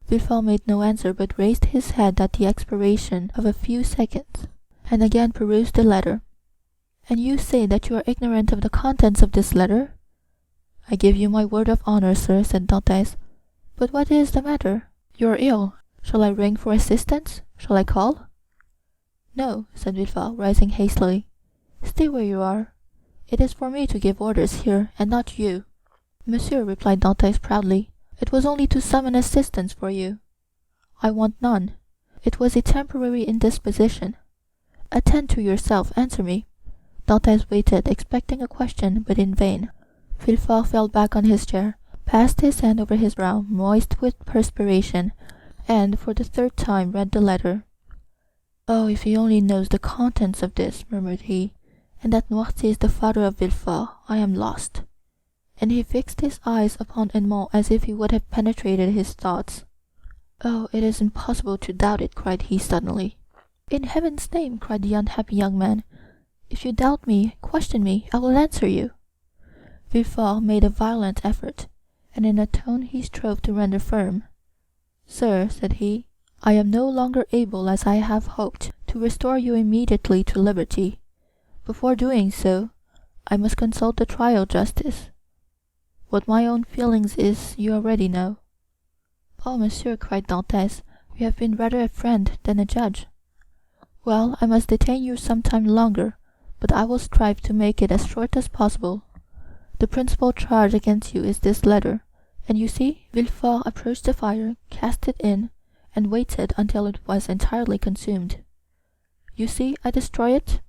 Villefort made no answer, but raised his head at the expiration of a few seconds, and again perused the letter. "And you say that you are ignorant of the contents of this letter?" "I give you my word of honor, sir," said Dantès. "But what is the matter? You are ill. Shall I ring for assistance? Shall I call?" "No," said Villefort, rising hastily. "Stay where you are. It is for me to give orders here, and not you." "Monsieur," replied Dantès proudly, "it was only to summon assistance for you." "I want none. It was a temporary indisposition. Attend to yourself. Answer me." Dantès waited, expecting a question, but in vain. Villefort fell back on his chair, passed his hand over his brow, moist with perspiration, and for the third time read the letter. "Oh, if he only knows the contents of this," murmured he, "and that Noirtier is the father of Villefort, I am lost." And he fixed his eyes upon Edmond as if he would have penetrated his thoughts. "Oh, it is impossible to doubt it," cried he suddenly. "In heaven's name," cried the unhappy young man, "if you doubt me, question me, I will answer you." Villefort made a violent effort, and in a tone he strove to render firm. "Sir," said he, "I am no longer able, as I have hoped, to restore you immediately to liberty. Before doing so, I must consult the trial justice. What my own feelings is, you already know." "Oh, monsieur," cried Dantès, "you have been rather a friend than a judge." "Well, I must detain you some time longer, but I will strive to make it as short as possible. The principal charge against you is this letter, and you see." Villefort approached the fire, cast it in, and waited until it was entirely consumed. "You see, I destroy it."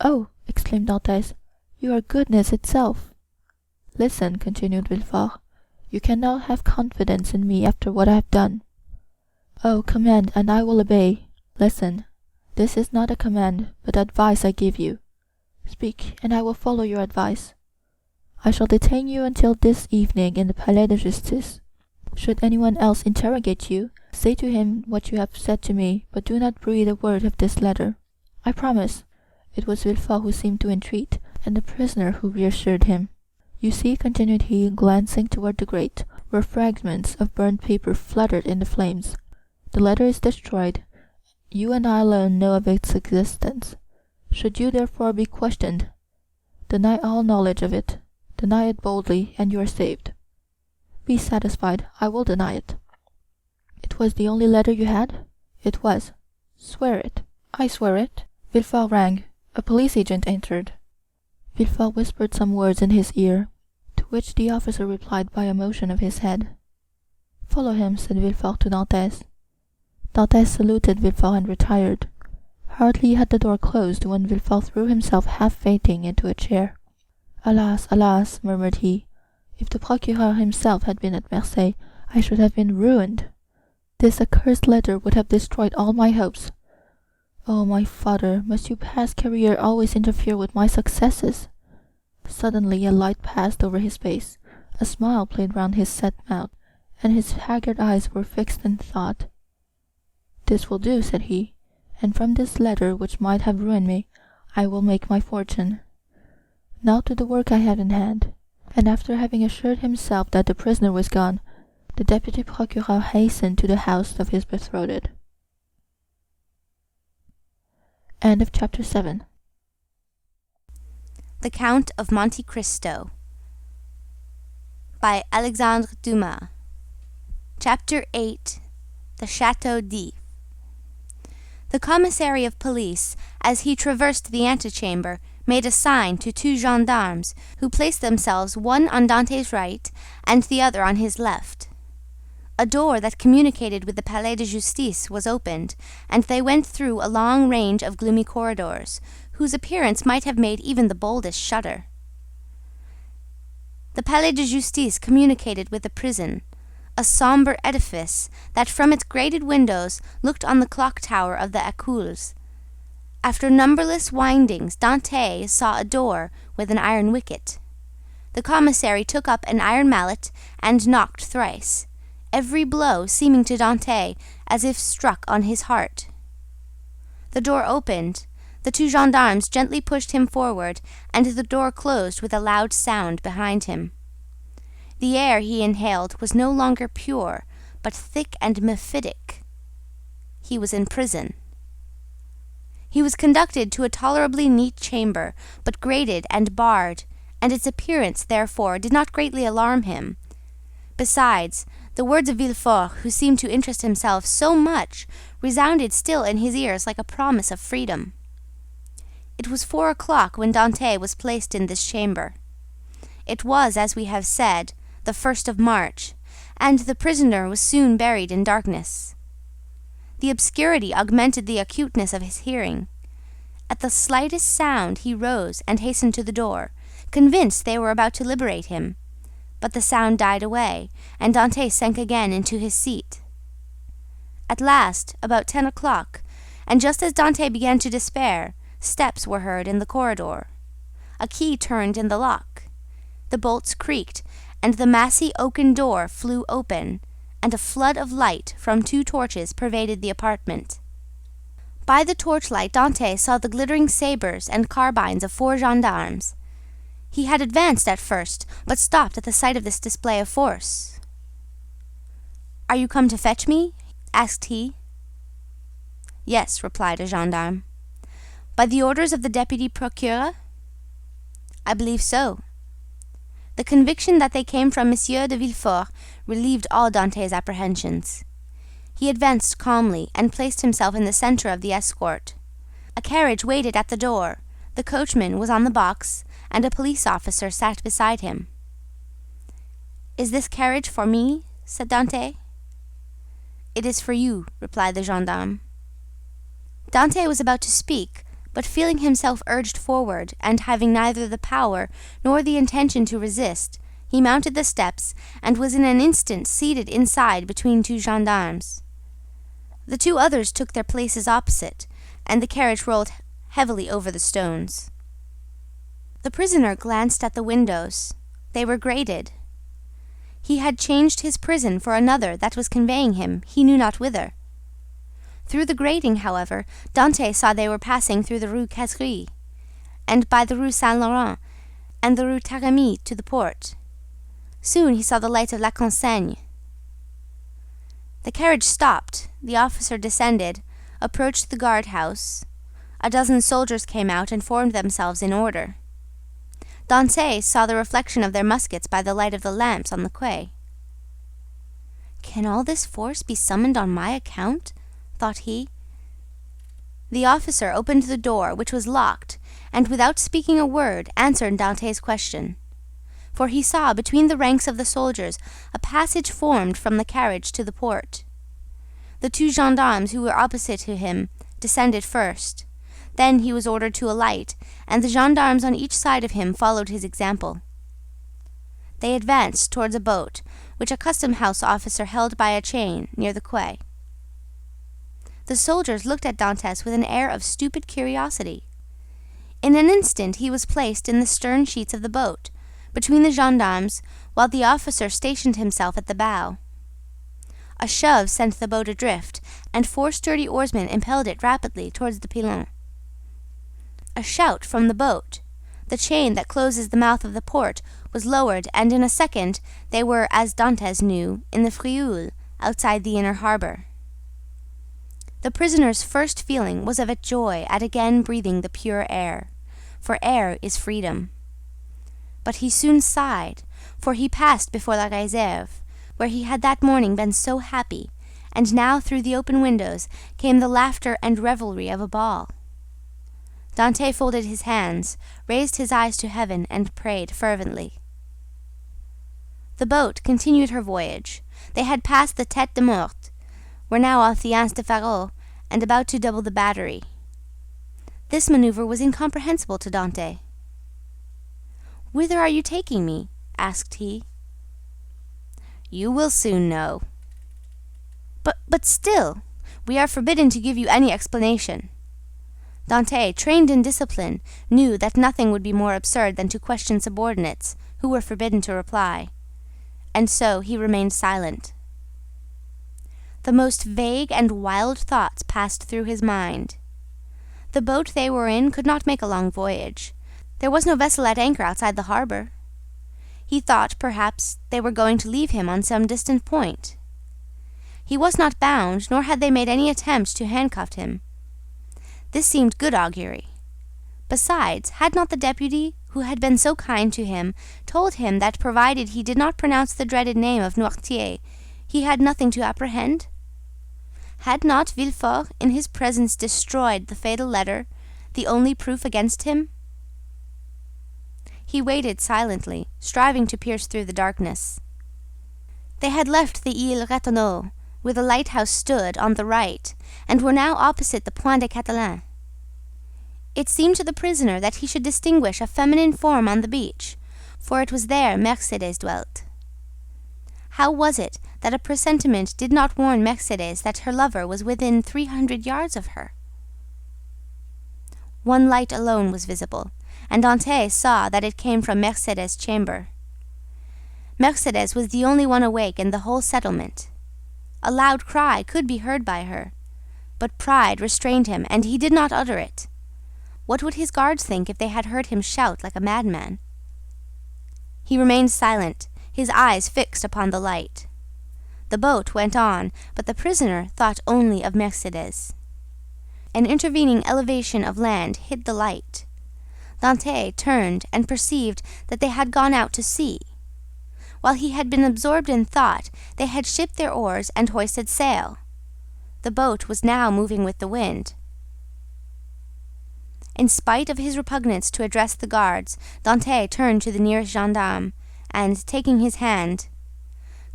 "Oh," exclaimed Dantès, "you are goodness itself." "Listen," continued Villefort, "you can now have confidence in me after what I have done." "Oh, command, and I will obey." "Listen, this is not a command, but advice I give you." "Speak, and I will follow your advice." "I shall detain you until this evening in the Palais de Justice. Should anyone else interrogate you, say to him what you have said to me, but do not breathe a word of this letter." "I promise." It was Villefort who seemed to entreat, and the prisoner who reassured him. "You see," continued he, glancing toward the grate, where fragments of burnt paper fluttered in the flames, "the letter is destroyed. You and I alone know of its existence. Should you therefore be questioned, Deny all knowledge of it. Deny it boldly, and you are saved." "Be satisfied, I will deny it." "It was the only letter you had?" "It was." "Swear it." "I swear it." Villefort rang. A police agent entered. Villefort whispered some words in his ear, to which the officer replied by a motion of his head. "Follow him," said Villefort to Dantès. Dantès saluted Villefort and retired. Hardly had the door closed when Villefort threw himself half fainting into a chair. "Alas, alas," murmured he, "if the procureur himself had been at Marseilles, I should have been ruined. This accursed letter would have destroyed all my hopes. Oh, my father, must your past career always interfere with my successes?" Suddenly a light passed over his face, a smile played round his set mouth, and his haggard eyes were fixed in thought. "This will do," said he, "and from this letter, which might have ruined me, I will make my fortune. Now to the work I have in hand." And after having assured himself that the prisoner was gone, the deputy procureur hastened to the house of his betrothed. End of chapter 7. The Count of Monte Cristo by Alexandre Dumas. Chapter 8. The Château d'If. The commissary of police, as he traversed the antechamber, made a sign to two gendarmes, who placed themselves one on Dantès' right and the other on his left. A door that communicated with the Palais de Justice was opened, and they went through a long range of gloomy corridors, whose appearance might have made even the boldest shudder. The Palais de Justice communicated with the prison, a sombre edifice that from its grated windows looked on the clock tower of the Écoles. After numberless windings, Dantès saw a door with an iron wicket. The commissary took up an iron mallet and knocked thrice, every blow seeming to Dantès as if struck on his heart. The door opened, the two gendarmes gently pushed him forward, and the door closed with a loud sound behind him. The air he inhaled was no longer pure, but thick and mephitic. He was in prison. He was conducted to a tolerably neat chamber, but grated and barred, and its appearance, therefore, did not greatly alarm him. Besides, the words of Villefort, who seemed to interest himself so much, resounded still in his ears like a promise of freedom. It was 4 o'clock when Dantès was placed in this chamber. It was, as we have said, the 1st of March, and the prisoner was soon buried in darkness. The obscurity augmented the acuteness of his hearing. At the slightest sound he rose and hastened to the door, convinced they were about to liberate him. But the sound died away, and Dantès sank again into his seat. At last, about 10 o'clock, and just as Dantès began to despair, steps were heard in the corridor. A key turned in the lock. The bolts creaked, and the massy oaken door flew open, and a flood of light from 2 torches pervaded the apartment. By the torchlight Dantès saw the glittering sabres and carbines of 4 gendarmes. He had advanced at first, but stopped at the sight of this display of force. "Are you come to fetch me?" asked he. "Yes," replied a gendarme. "By the orders of the deputy procureur?" "I believe so." The conviction that they came from M. de Villefort relieved all Dantès' apprehensions. He advanced calmly and placed himself in the center of the escort. A carriage waited at the door, the coachman was on the box, and a police officer sat beside him. "Is this carriage for me?" said Dantès. "It is for you," replied the gendarme. Dantès was about to speak, but feeling himself urged forward, and having neither the power nor the intention to resist, he mounted the steps and was in an instant seated inside between 2 gendarmes. The 2 others took their places opposite, and the carriage rolled heavily over the stones. The prisoner glanced at the windows. They were grated. He had changed his prison for another that was conveying him he knew not whither. Through the grating, however, Dantès saw they were passing through the Rue Cazerie, and by the Rue Saint-Laurent and the Rue Taremi to the port. Soon he saw the lights of La Conseigne. The carriage stopped, the officer descended, approached the guard-house. A dozen soldiers came out and formed themselves in order. Dantès saw the reflection of their muskets by the light of the lamps on the quay. "Can all this force be summoned on my account?" thought he. The officer opened the door, which was locked, and without speaking a word answered Dantès' question. For he saw between the ranks of the soldiers a passage formed from the carriage to the port. The two gendarmes who were opposite to him descended first. Then he was ordered to alight, and the gendarmes on each side of him followed his example. They advanced towards a boat, which a custom-house officer held by a chain near the quay. The soldiers looked at Dantès with an air of stupid curiosity. In an instant he was placed in the stern sheets of the boat, between the gendarmes, while the officer stationed himself at the bow. A shove sent the boat adrift, and 4 sturdy oarsmen impelled it rapidly towards the pilon. A shout from the boat. The chain that closes the mouth of the port was lowered, and in a second they were, as Dantès knew, in the Frioul, outside the inner harbor. The prisoner's first feeling was of a joy at again breathing the pure air, for air is freedom. But he soon sighed, for he passed before La Réserve, where he had that morning been so happy, and now through the open windows came the laughter and revelry of a ball. Dantès folded his hands, raised his eyes to heaven, and prayed fervently. The boat continued her voyage. They had passed the Tête de Mort, were now off the Anse de Pharaoh, and about to double the battery. This maneuver was incomprehensible to Dantès. "Whither are you taking me?" asked he. "You will soon know." But still, we are forbidden to give you any explanation." Dantès, trained in discipline, knew that nothing would be more absurd than to question subordinates, who were forbidden to reply, and so he remained silent. The most vague and wild thoughts passed through his mind. The boat they were in could not make a long voyage. There was no vessel at anchor outside the harbor. He thought, perhaps, they were going to leave him on some distant point. He was not bound, nor had they made any attempt to handcuff him. This seemed good augury. Besides, had not the deputy, who had been so kind to him, told him that provided he did not pronounce the dreaded name of Noirtier, he had nothing to apprehend? Had not Villefort in his presence destroyed the fatal letter, the only proof against him? He waited silently, striving to pierce through the darkness. They had left the Île Ratonneau, where the lighthouse stood on the right, and were now opposite the Point des Catalans. It seemed to the prisoner that he should distinguish a feminine form on the beach, for it was there Mercédès dwelt. How was it that a presentiment did not warn Mercédès that her lover was within 300 yards of her? One light alone was visible, and Dantès saw that it came from Mercédès' chamber. Mercédès was the only one awake in the whole settlement. A loud cry could be heard by her, but pride restrained him, and he did not utter it. What would his guards think if they had heard him shout like a madman? He remained silent, his eyes fixed upon the light. The boat went on, but the prisoner thought only of Mercédès. An intervening elevation of land hid the light. Dantès turned and perceived that they had gone out to sea. While he had been absorbed in thought, they had shipped their oars and hoisted sail. The boat was now moving with the wind. In spite of his repugnance to address the guards, Dantès turned to the nearest gendarme, and, taking his hand,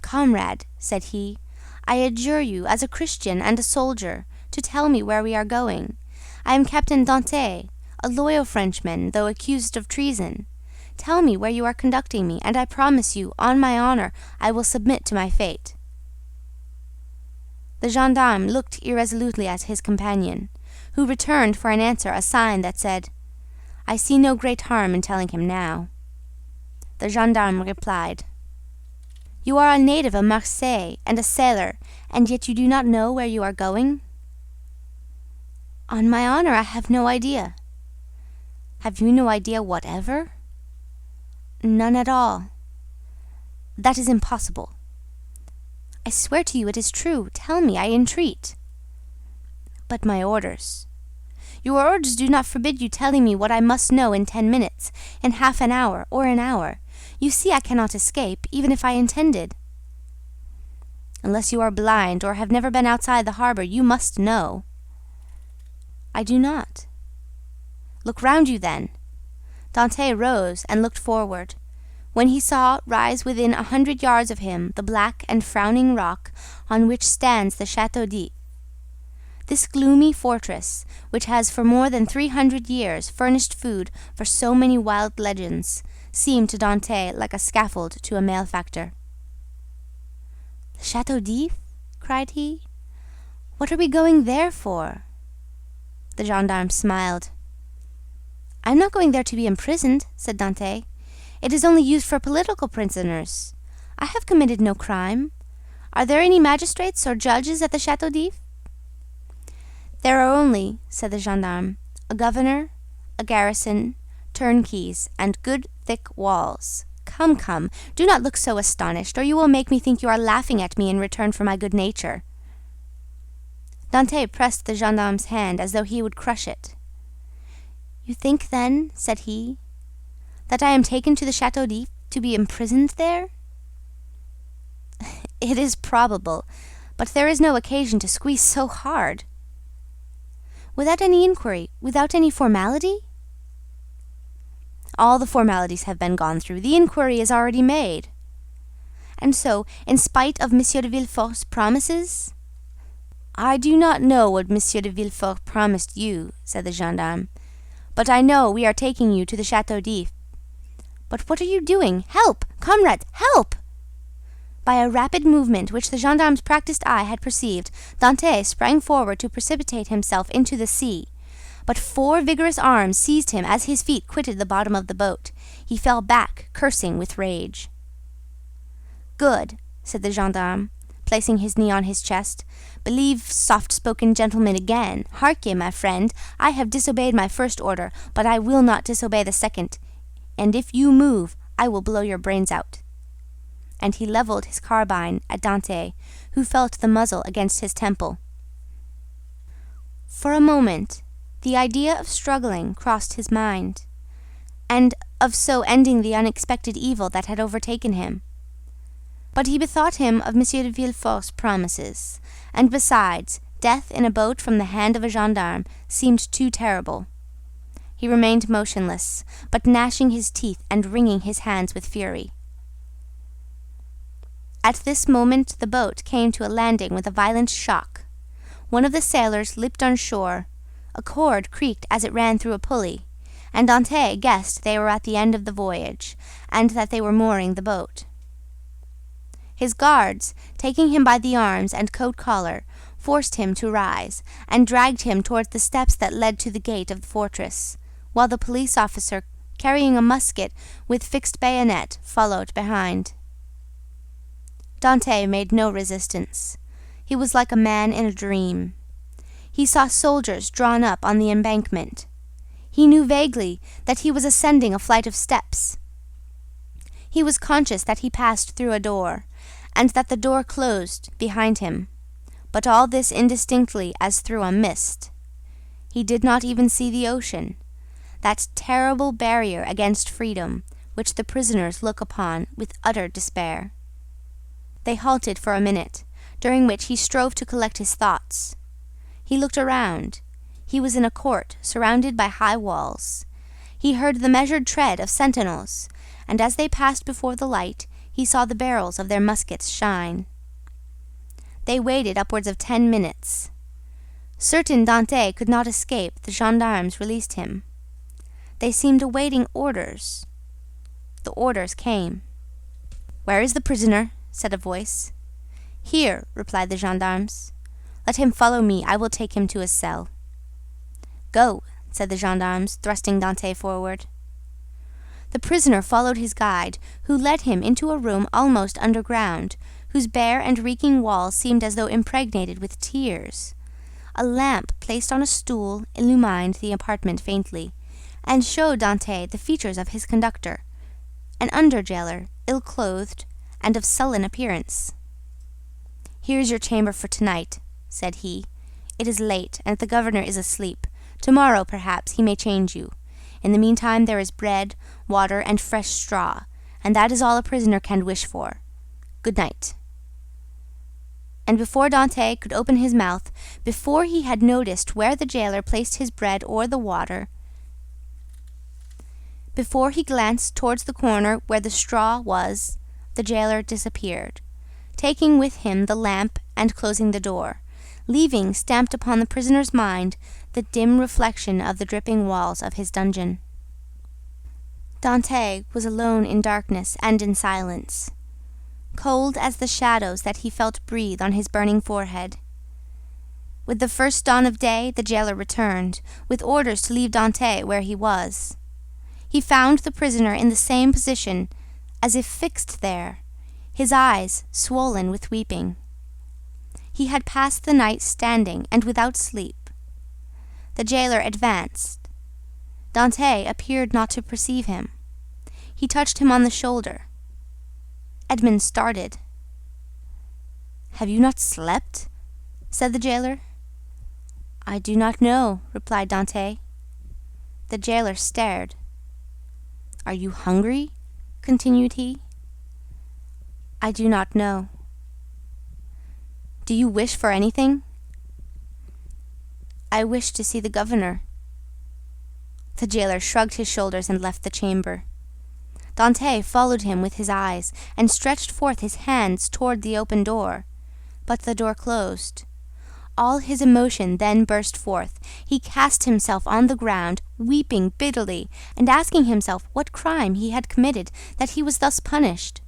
"Comrade," said he, "I adjure you, as a Christian and a soldier, to tell me where we are going. I am Captain Dantès, a loyal Frenchman, though accused of treason. Tell me where you are conducting me, and I promise you, on my honor, I will submit to my fate." The gendarme looked irresolutely at his companion, who returned for an answer a sign that said, "I see no great harm in telling him now." The gendarme replied, "You are a native of Marseille and a sailor, and yet you do not know where you are going?" "On my honor, I have no idea." "Have you no idea whatever?" "None at all." "That is impossible." "I swear to you it is true. Tell me, I entreat." "But my orders." Your orders do not forbid you telling me what I must know in 10 minutes, in half an hour, or an hour. You see I cannot escape, even if I intended." "Unless you are blind or have never been outside the harbor, you must know." "I do not." "Look round you, then." Dantès rose and looked forward, when he saw rise within 100 yards of him the black and frowning rock on which stands the Château d'If. This gloomy fortress, which has for more than 300 years furnished food for so many wild legends, seemed to Dantès like a scaffold to a malefactor. "The Château d'If?" cried he. "What are we going there for?" The gendarme smiled. "I am not going there to be imprisoned," said Dantès. "It is only used for political prisoners. I have committed no crime. Are there any magistrates or judges at the Château d'If?" "There are only," said the gendarme, "a governor, a garrison, turnkeys, and good thick walls. Come, come, do not look so astonished, or you will make me think you are laughing at me in return for my good nature." Dantès pressed the gendarme's hand as though he would crush it. "You think, then," said he, "that I am taken to the Château d'If to be imprisoned there?" "It is probable, but there is no occasion to squeeze so hard." "Without any inquiry, without any formality?" "All the formalities have been gone through. The inquiry is already made." "And so, in spite of M. de Villefort's promises?" "I do not know what M. de Villefort promised you," said the gendarme, "but I know we are taking you to the Château d'If." "But what are you doing? Help! Comrades, help!" By a rapid movement which the gendarme's practiced eye had perceived, Dantès sprang forward to precipitate himself into the sea. But 4 vigorous arms seized him as his feet quitted the bottom of the boat. He fell back, cursing with rage. "Good," said the gendarme, placing his knee on his chest. "Believe soft-spoken gentlemen again. Hark ye, my friend, I have disobeyed my first order, but I will not disobey the second. And if you move, I will blow your brains out." And he levelled his carbine at Dantès, who felt the muzzle against his temple. For a moment, the idea of struggling crossed his mind, and of so ending the unexpected evil that had overtaken him. But he bethought him of M. de Villefort's promises, and besides, death in a boat from the hand of a gendarme seemed too terrible. He remained motionless, but gnashing his teeth and wringing his hands with fury. At this moment the boat came to a landing with a violent shock. One of the sailors leaped on shore. A cord creaked as it ran through a pulley, and Dantès guessed they were at the end of the voyage, and that they were mooring the boat. His guards, taking him by the arms and coat collar, forced him to rise, and dragged him towards the steps that led to the gate of the fortress, while the police officer, carrying a musket with fixed bayonet, followed behind. Dantès made no resistance. He was like a man in a dream. He saw soldiers drawn up on the embankment. He knew vaguely that he was ascending a flight of steps. He was conscious that he passed through a door, and that the door closed behind him, but all this indistinctly as through a mist. He did not even see the ocean, that terrible barrier against freedom which the prisoners look upon with utter despair. They halted for a minute, during which he strove to collect his thoughts. He looked around. He was in a court surrounded by high walls. He heard the measured tread of sentinels, and as they passed before the light, he saw the barrels of their muskets shine. They waited upwards of 10 minutes. Certain Dantès could not escape, the gendarmes released him. They seemed awaiting orders. The orders came. "Where is the prisoner?" said a voice. "Here," replied the gendarmes. "Let him follow me, I will take him to his cell." "Go," said the gendarmes, thrusting Dantès forward. The prisoner followed his guide, who led him into a room almost underground, whose bare and reeking walls seemed as though impregnated with tears. A lamp placed on a stool illumined the apartment faintly, and showed Dantès the features of his conductor, an under-jailer, ill-clothed, and of sullen appearance. "Here is your chamber for tonight," said he. "It is late, and the governor is asleep. Tomorrow, perhaps, he may change you. In the meantime there is bread, water, and fresh straw, and that is all a prisoner can wish for. Good night." And before Dantès could open his mouth, before he had noticed where the jailer placed his bread or the water, before he glanced towards the corner where the straw was, the jailer disappeared, taking with him the lamp and closing the door, leaving stamped upon the prisoner's mind the dim reflection of the dripping walls of his dungeon. Dantès was alone in darkness and in silence, cold as the shadows that he felt breathe on his burning forehead. With the first dawn of day, the jailer returned, with orders to leave Dantès where he was. He found the prisoner in the same position, as if fixed there, his eyes swollen with weeping. He had passed the night standing and without sleep. The jailer advanced. Dantès appeared not to perceive him. He touched him on the shoulder. Edmond started. "Have you not slept?" said the jailer. "I do not know," replied Dantès. The jailer stared. "Are you hungry?" continued he. "I do not know." "Do you wish for anything?" "I wish to see the governor." The jailer shrugged his shoulders and left the chamber. Dantès followed him with his eyes and stretched forth his hands toward the open door, but the door closed. All his emotion then burst forth. He cast himself on the ground, weeping bitterly, and asking himself what crime he had committed that he was thus punished.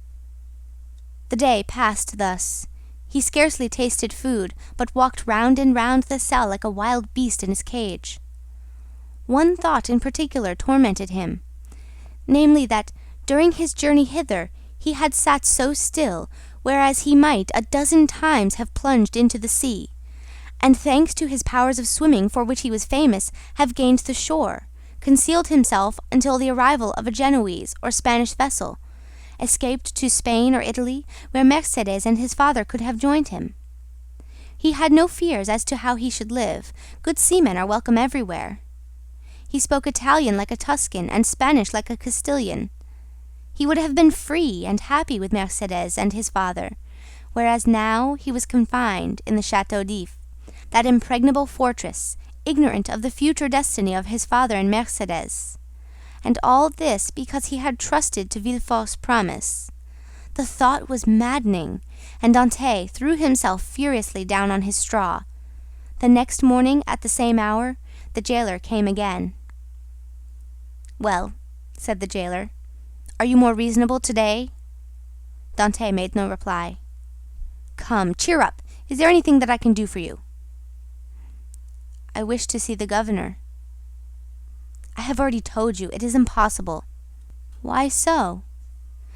The day passed thus. He scarcely tasted food, but walked round and round the cell like a wild beast in his cage. One thought in particular tormented him, namely that, during his journey hither, he had sat so still, whereas he might a dozen times have plunged into the sea, and thanks to his powers of swimming for which he was famous, have gained the shore, concealed himself until the arrival of a Genoese or Spanish vessel, escaped to Spain or Italy, where Mercédès and his father could have joined him. He had no fears as to how he should live. Good seamen are welcome everywhere. He spoke Italian like a Tuscan and Spanish like a Castilian. He would have been free and happy with Mercédès and his father, whereas now he was confined in the Château d'If, that impregnable fortress, ignorant of the future destiny of his father and Mercédès. And all this because he had trusted to Villefort's promise. The thought was maddening, and Dantès threw himself furiously down on his straw. The next morning, at the same hour, the jailer came again. "Well," said the jailer, "are you more reasonable today?" Dantès made no reply. "Come, cheer up. Is there anything that I can do for you?" "I wish to see the governor." "I have already told you, it is impossible." "Why so?"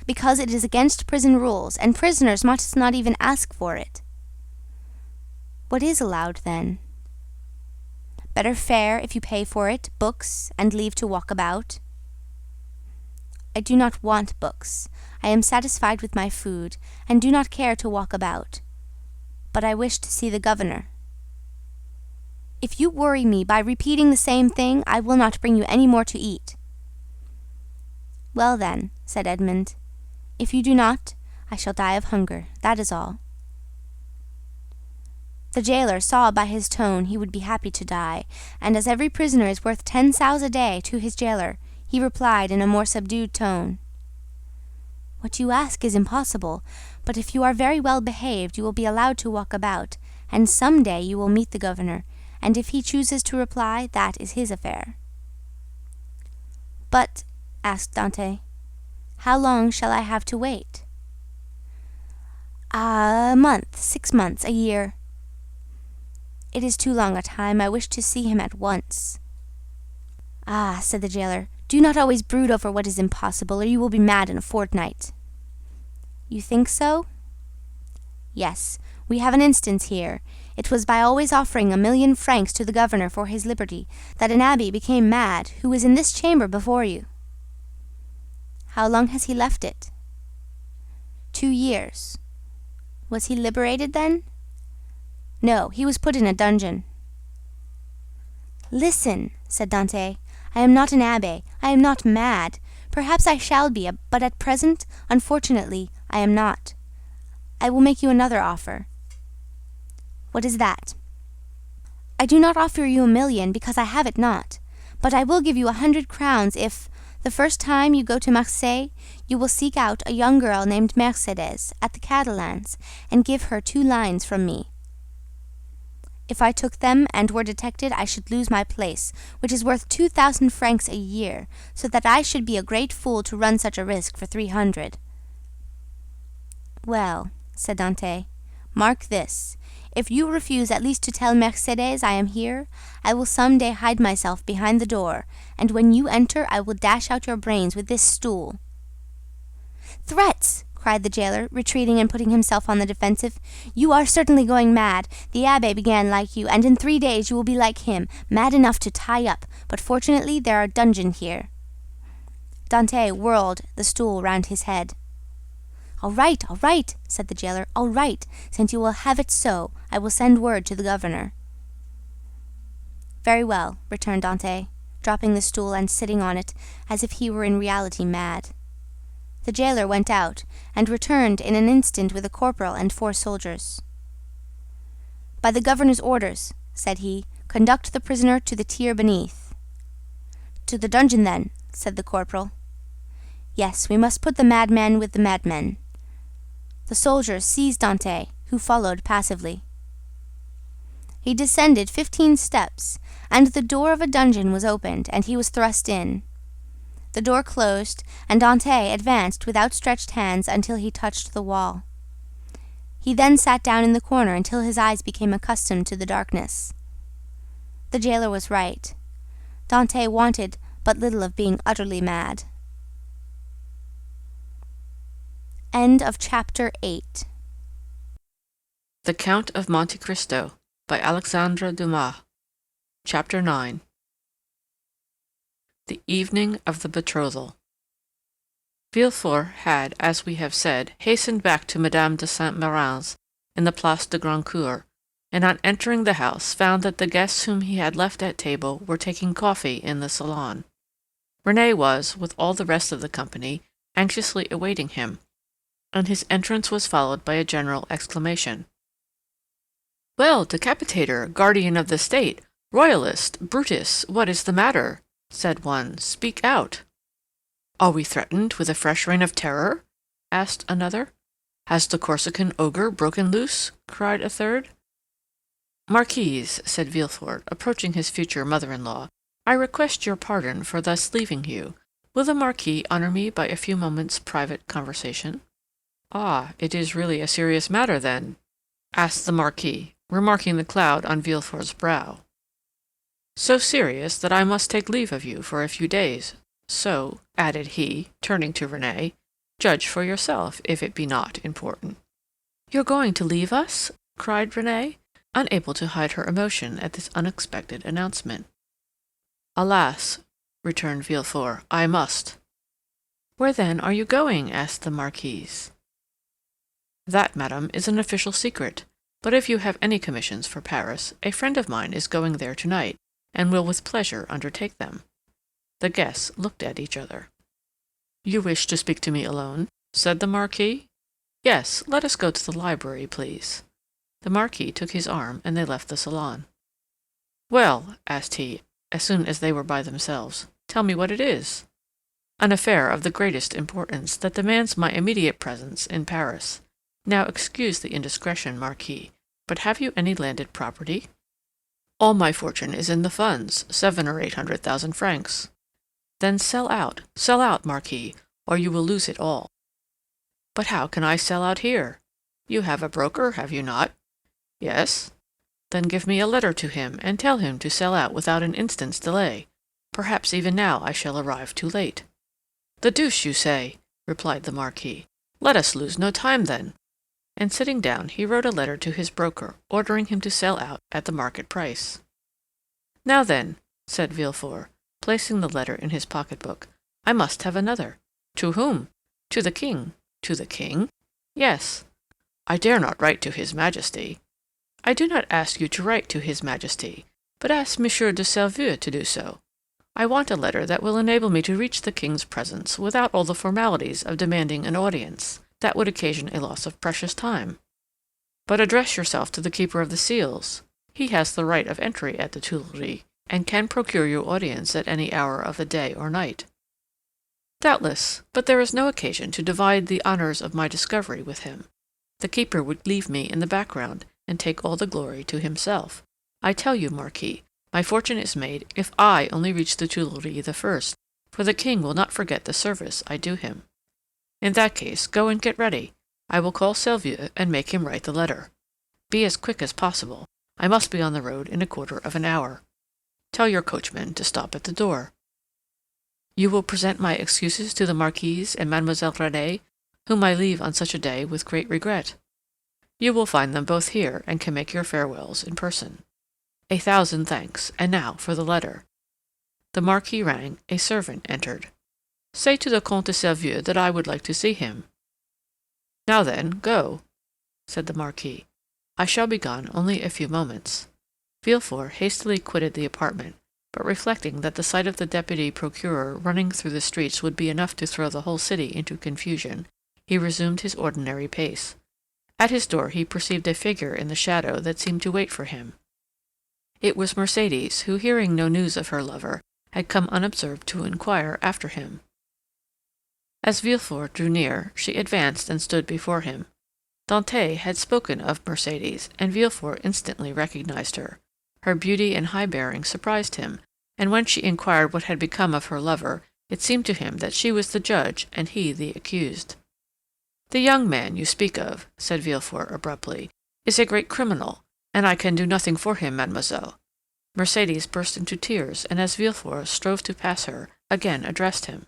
"Because it is against prison rules, and prisoners must not even ask for it." "What is allowed, then?" "Better fare, if you pay for it, books, and leave to walk about." "I do not want books. I am satisfied with my food, and do not care to walk about. But I wish to see the governor." "If you worry me by repeating the same thing, I will not bring you any more to eat." "Well, then," said Edmond, "if you do not, I shall die of hunger, that is all." The jailer saw by his tone he would be happy to die, and as every prisoner is worth 10 sous a day to his jailer, he replied in a more subdued tone, "What you ask is impossible, but if you are very well behaved you will be allowed to walk about, and some day you will meet the governor, and if he chooses to reply, that is his affair." "But," asked Dantès, "how long shall I have to wait?" "A month, 6 months, a year." "It is too long a time. I wish to see him at once." "Ah," said the jailer, "do not always brood over what is impossible, or you will be mad in a fortnight." "You think so?" "Yes, we have an instance here. It was by always offering 1,000,000 francs to the governor for his liberty that an abbé became mad, who is in this chamber before you." "How long has he left it?" 2 years. "Was he liberated then?" "No, he was put in a dungeon." "Listen," said Dante. "I am not an abbé. I am not mad. Perhaps I shall be, but at present, unfortunately, I am not. I will make you another offer." "What is that?" "I do not offer you 1,000,000, because I have it not. But I will give you 100 crowns if, the first time you go to Marseille, you will seek out a young girl named Mercedes at the Catalans and give her 2 lines from me. If I took them and were detected, I should lose my place, which is worth 2,000 francs a year, so that I should be a great fool to run such a risk for 300. "Well," said Dante, "mark this. If you refuse at least to tell Mercedes I am here, I will some day hide myself behind the door, and when you enter I will dash out your brains with this stool." "Threats!" cried the jailer, retreating and putting himself on the defensive. "You are certainly going mad. The abbé began like you, and in 3 days you will be like him, mad enough to tie up, but fortunately there are dungeons here." Dante whirled the stool round his head. All right, said the jailer. "All right, since you will have it so, I will send word to the governor." "Very well," returned Dante, dropping the stool and sitting on it as if he were in reality mad. The jailer went out, and returned in an instant with a corporal and 4 soldiers. "By the governor's orders," said he, "conduct the prisoner to the tier beneath." "To the dungeon, then," said the corporal. "Yes, we must put the madman with the madmen." The soldiers seized Dante, who followed passively. He descended 15 steps, and the door of a dungeon was opened, and he was thrust in. The door closed, and Dante advanced with outstretched hands until he touched the wall. He then sat down in the corner until his eyes became accustomed to the darkness. The jailer was right. Dante wanted but little of being utterly mad. End of chapter 8. The Count of Monte Cristo by Alexandre Dumas. Chapter 9. The evening of the betrothal. Villefort had, as we have said, hastened back to Madame de Saint-Méran's in the Place de Grandcour, and on entering the house found that the guests whom he had left at table were taking coffee in the salon. Renée was, with all the rest of the company, anxiously awaiting him, and his entrance was followed by a general exclamation. "Well, Decapitator, guardian of the state, royalist, Brutus, what is the matter?" said one. "Speak out." "Are we threatened with a fresh reign of terror?" asked another. "Has the Corsican ogre broken loose?" cried a third. "Marquise," said Villefort, approaching his future mother-in-law, "I request your pardon for thus leaving you. Will the Marquis honor me by a few moments' private conversation?" "Ah, it is really a serious matter, then?" asked the Marquis, remarking the cloud on Villefort's brow. "So serious that I must take leave of you for a few days. So," added he, turning to Renée, "judge for yourself if it be not important." "You're going to leave us?" cried Renée, unable to hide her emotion at this unexpected announcement. "Alas," returned Villefort, "I must." "Where, then, are you going?" asked the Marquise. "That, madame, is an official secret, but if you have any commissions for Paris, a friend of mine is going there tonight, and will with pleasure undertake them." The guests looked at each other. "You wish to speak to me alone?" said the Marquis. "Yes, let us go to the library, please." The Marquis took his arm, and they left the salon. "Well," asked he, as soon as they were by themselves, "tell me what it is." "An affair of the greatest importance that demands my immediate presence in Paris. Now excuse the indiscretion, Marquis, but have you any landed property?" "All my fortune is in the funds, 700,000 or 800,000 francs." "Then sell out, Marquis, or you will lose it all." "But how can I sell out here?" "You have a broker, have you not?" "Yes." "Then give me a letter to him, and tell him to sell out without an instant's delay. Perhaps even now I shall arrive too late." "The deuce you say!" replied the Marquis. "Let us lose no time, then." And sitting down, he wrote a letter to his broker, ordering him to sell out at the market price. "Now then," said Villefort, placing the letter in his pocket-book, "I must have another." "To whom?" "To the king." "To the king?" "Yes." "I dare not write to his Majesty." "I do not ask you to write to his Majesty. but ask Monsieur de Servieux to do so. I want a letter that will enable me to reach the king's presence without all the formalities of demanding an audience. That would occasion a loss of precious time. But address yourself to the Keeper of the Seals. He has the right of entry at the Tuileries, and can procure you audience at any hour of the day or night. Doubtless, but there is no occasion to divide the honors of my discovery with him. The keeper would leave me in the background, and take all the glory to himself. I tell you, Marquis, my fortune is made if I only reach the Tuileries the first, for the king will not forget the service I do him. In that case, go and get ready. I will call Servieux and make him write the letter. Be as quick as possible. I must be on the road in a quarter of an hour. Tell your coachman to stop at the door. You will present my excuses to the Marquise and Mademoiselle Renée, whom I leave on such a day with great regret. You will find them both here, and can make your farewells in person. 1,000 thanks, and now for the letter. The Marquis rang. A servant entered. Say to the Comte de Servieux that I would like to see him. Now then, go, said the Marquis. I shall be gone only a few moments. Villefort hastily quitted the apartment, but reflecting that the sight of the deputy procureur running through the streets would be enough to throw the whole city into confusion, he resumed his ordinary pace. At his door he perceived a figure in the shadow that seemed to wait for him. It was Mercédès, who, hearing no news of her lover, had come unobserved to inquire after him. As Villefort drew near, she advanced and stood before him. Dantès had spoken of Mercédès, and Villefort instantly recognized her. Her beauty and high bearing surprised him, and when she inquired what had become of her lover, it seemed to him that she was the judge and he the accused. "The young man you speak of," said Villefort abruptly, "is a great criminal, and I can do nothing for him, mademoiselle." Mercédès burst into tears, and as Villefort strove to pass her, again addressed him.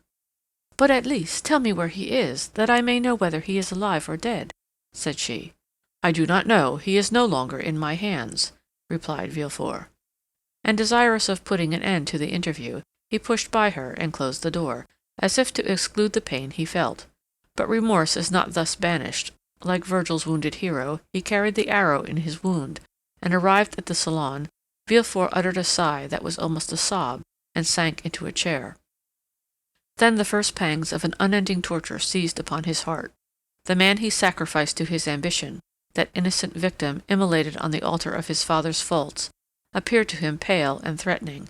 "But at least tell me where he is, that I may know whether he is alive or dead," said she. "I do not know. He is no longer in my hands," replied Villefort. And desirous of putting an end to the interview, he pushed by her and closed the door, as if to exclude the pain he felt. But remorse is not thus banished. Like Virgil's wounded hero, he carried the arrow in his wound, and arrived at the salon, Villefort uttered a sigh that was almost a sob, and sank into a chair. Then the first pangs of an unending torture seized upon his heart. The man he sacrificed to his ambition, that innocent victim immolated on the altar of his father's faults, appeared to him pale and threatening,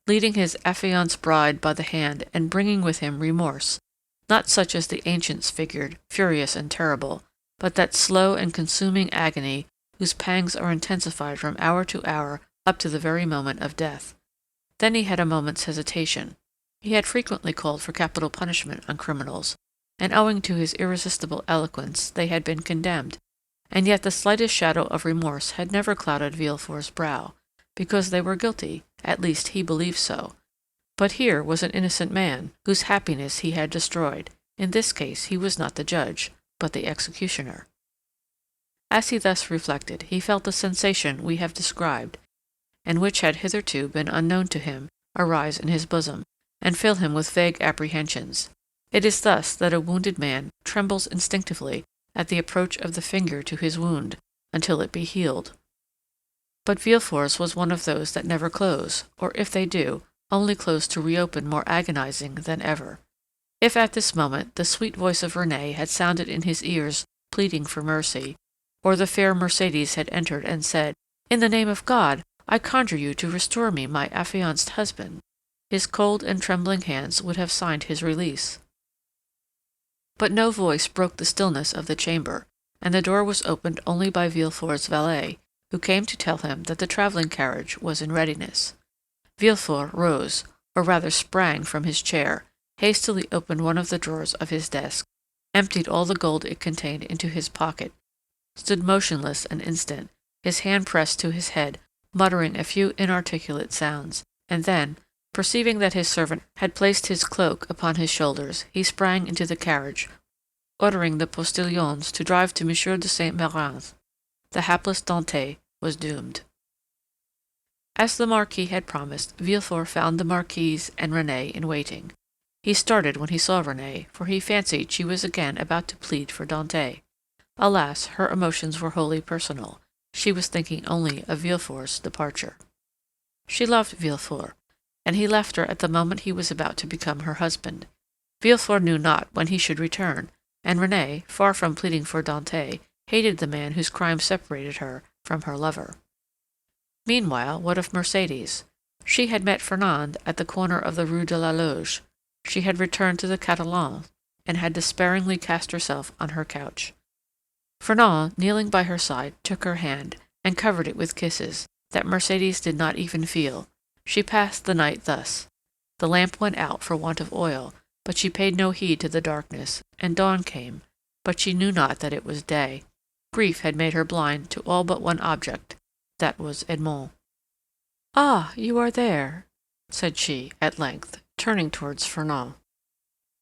leading his affianced bride by the hand and bringing with him remorse, not such as the ancients figured, furious and terrible, but that slow and consuming agony whose pangs are intensified from hour to hour up to the very moment of death. Then he had a moment's hesitation. He had frequently called for capital punishment on criminals, and owing to his irresistible eloquence they had been condemned, and yet the slightest shadow of remorse had never clouded Villefort's brow, because they were guilty, at least he believed so. But here was an innocent man, whose happiness he had destroyed. In this case he was not the judge, but the executioner. As he thus reflected, he felt the sensation we have described, and which had hitherto been unknown to him, arise in his bosom, and fill him with vague apprehensions. It is thus that a wounded man trembles instinctively at the approach of the finger to his wound, until it be healed. But Villefort's was one of those that never close, or if they do, only close to reopen more agonizing than ever. If at this moment the sweet voice of Renée had sounded in his ears pleading for mercy, or the fair Mercédès had entered and said, "In the name of God, I conjure you to restore me my affianced husband," his cold and trembling hands would have signed his release. But no voice broke the stillness of the chamber, and the door was opened only by Villefort's valet, who came to tell him that the traveling carriage was in readiness. Villefort rose, or rather sprang from his chair, hastily opened one of the drawers of his desk, emptied all the gold it contained into his pocket, stood motionless an instant, his hand pressed to his head, muttering a few inarticulate sounds, and then, perceiving that his servant had placed his cloak upon his shoulders, he sprang into the carriage, ordering the postilions to drive to M. de Saint Méran's. The hapless Dantès was doomed. As the Marquis had promised, Villefort found the Marquise and Renée in waiting. He started when he saw Renée, for he fancied she was again about to plead for Dantès. Alas, her emotions were wholly personal. She was thinking only of Villefort's departure. She loved Villefort, and he left her at the moment he was about to become her husband. Villefort knew not when he should return, and Renée, far from pleading for Dantès, hated the man whose crime separated her from her lover. Meanwhile, what of Mercédès? She had met Fernand at the corner of the Rue de la Loge. She had returned to the Catalans, and had despairingly cast herself on her couch. Fernand, kneeling by her side, took her hand, and covered it with kisses, that Mercédès did not even feel. She passed the night thus. The lamp went out for want of oil, but she paid no heed to the darkness, and dawn came, but she knew not that it was day. Grief had made her blind to all but one object. That was Edmond. "Ah, you are there," said she, at length, turning towards Fernand.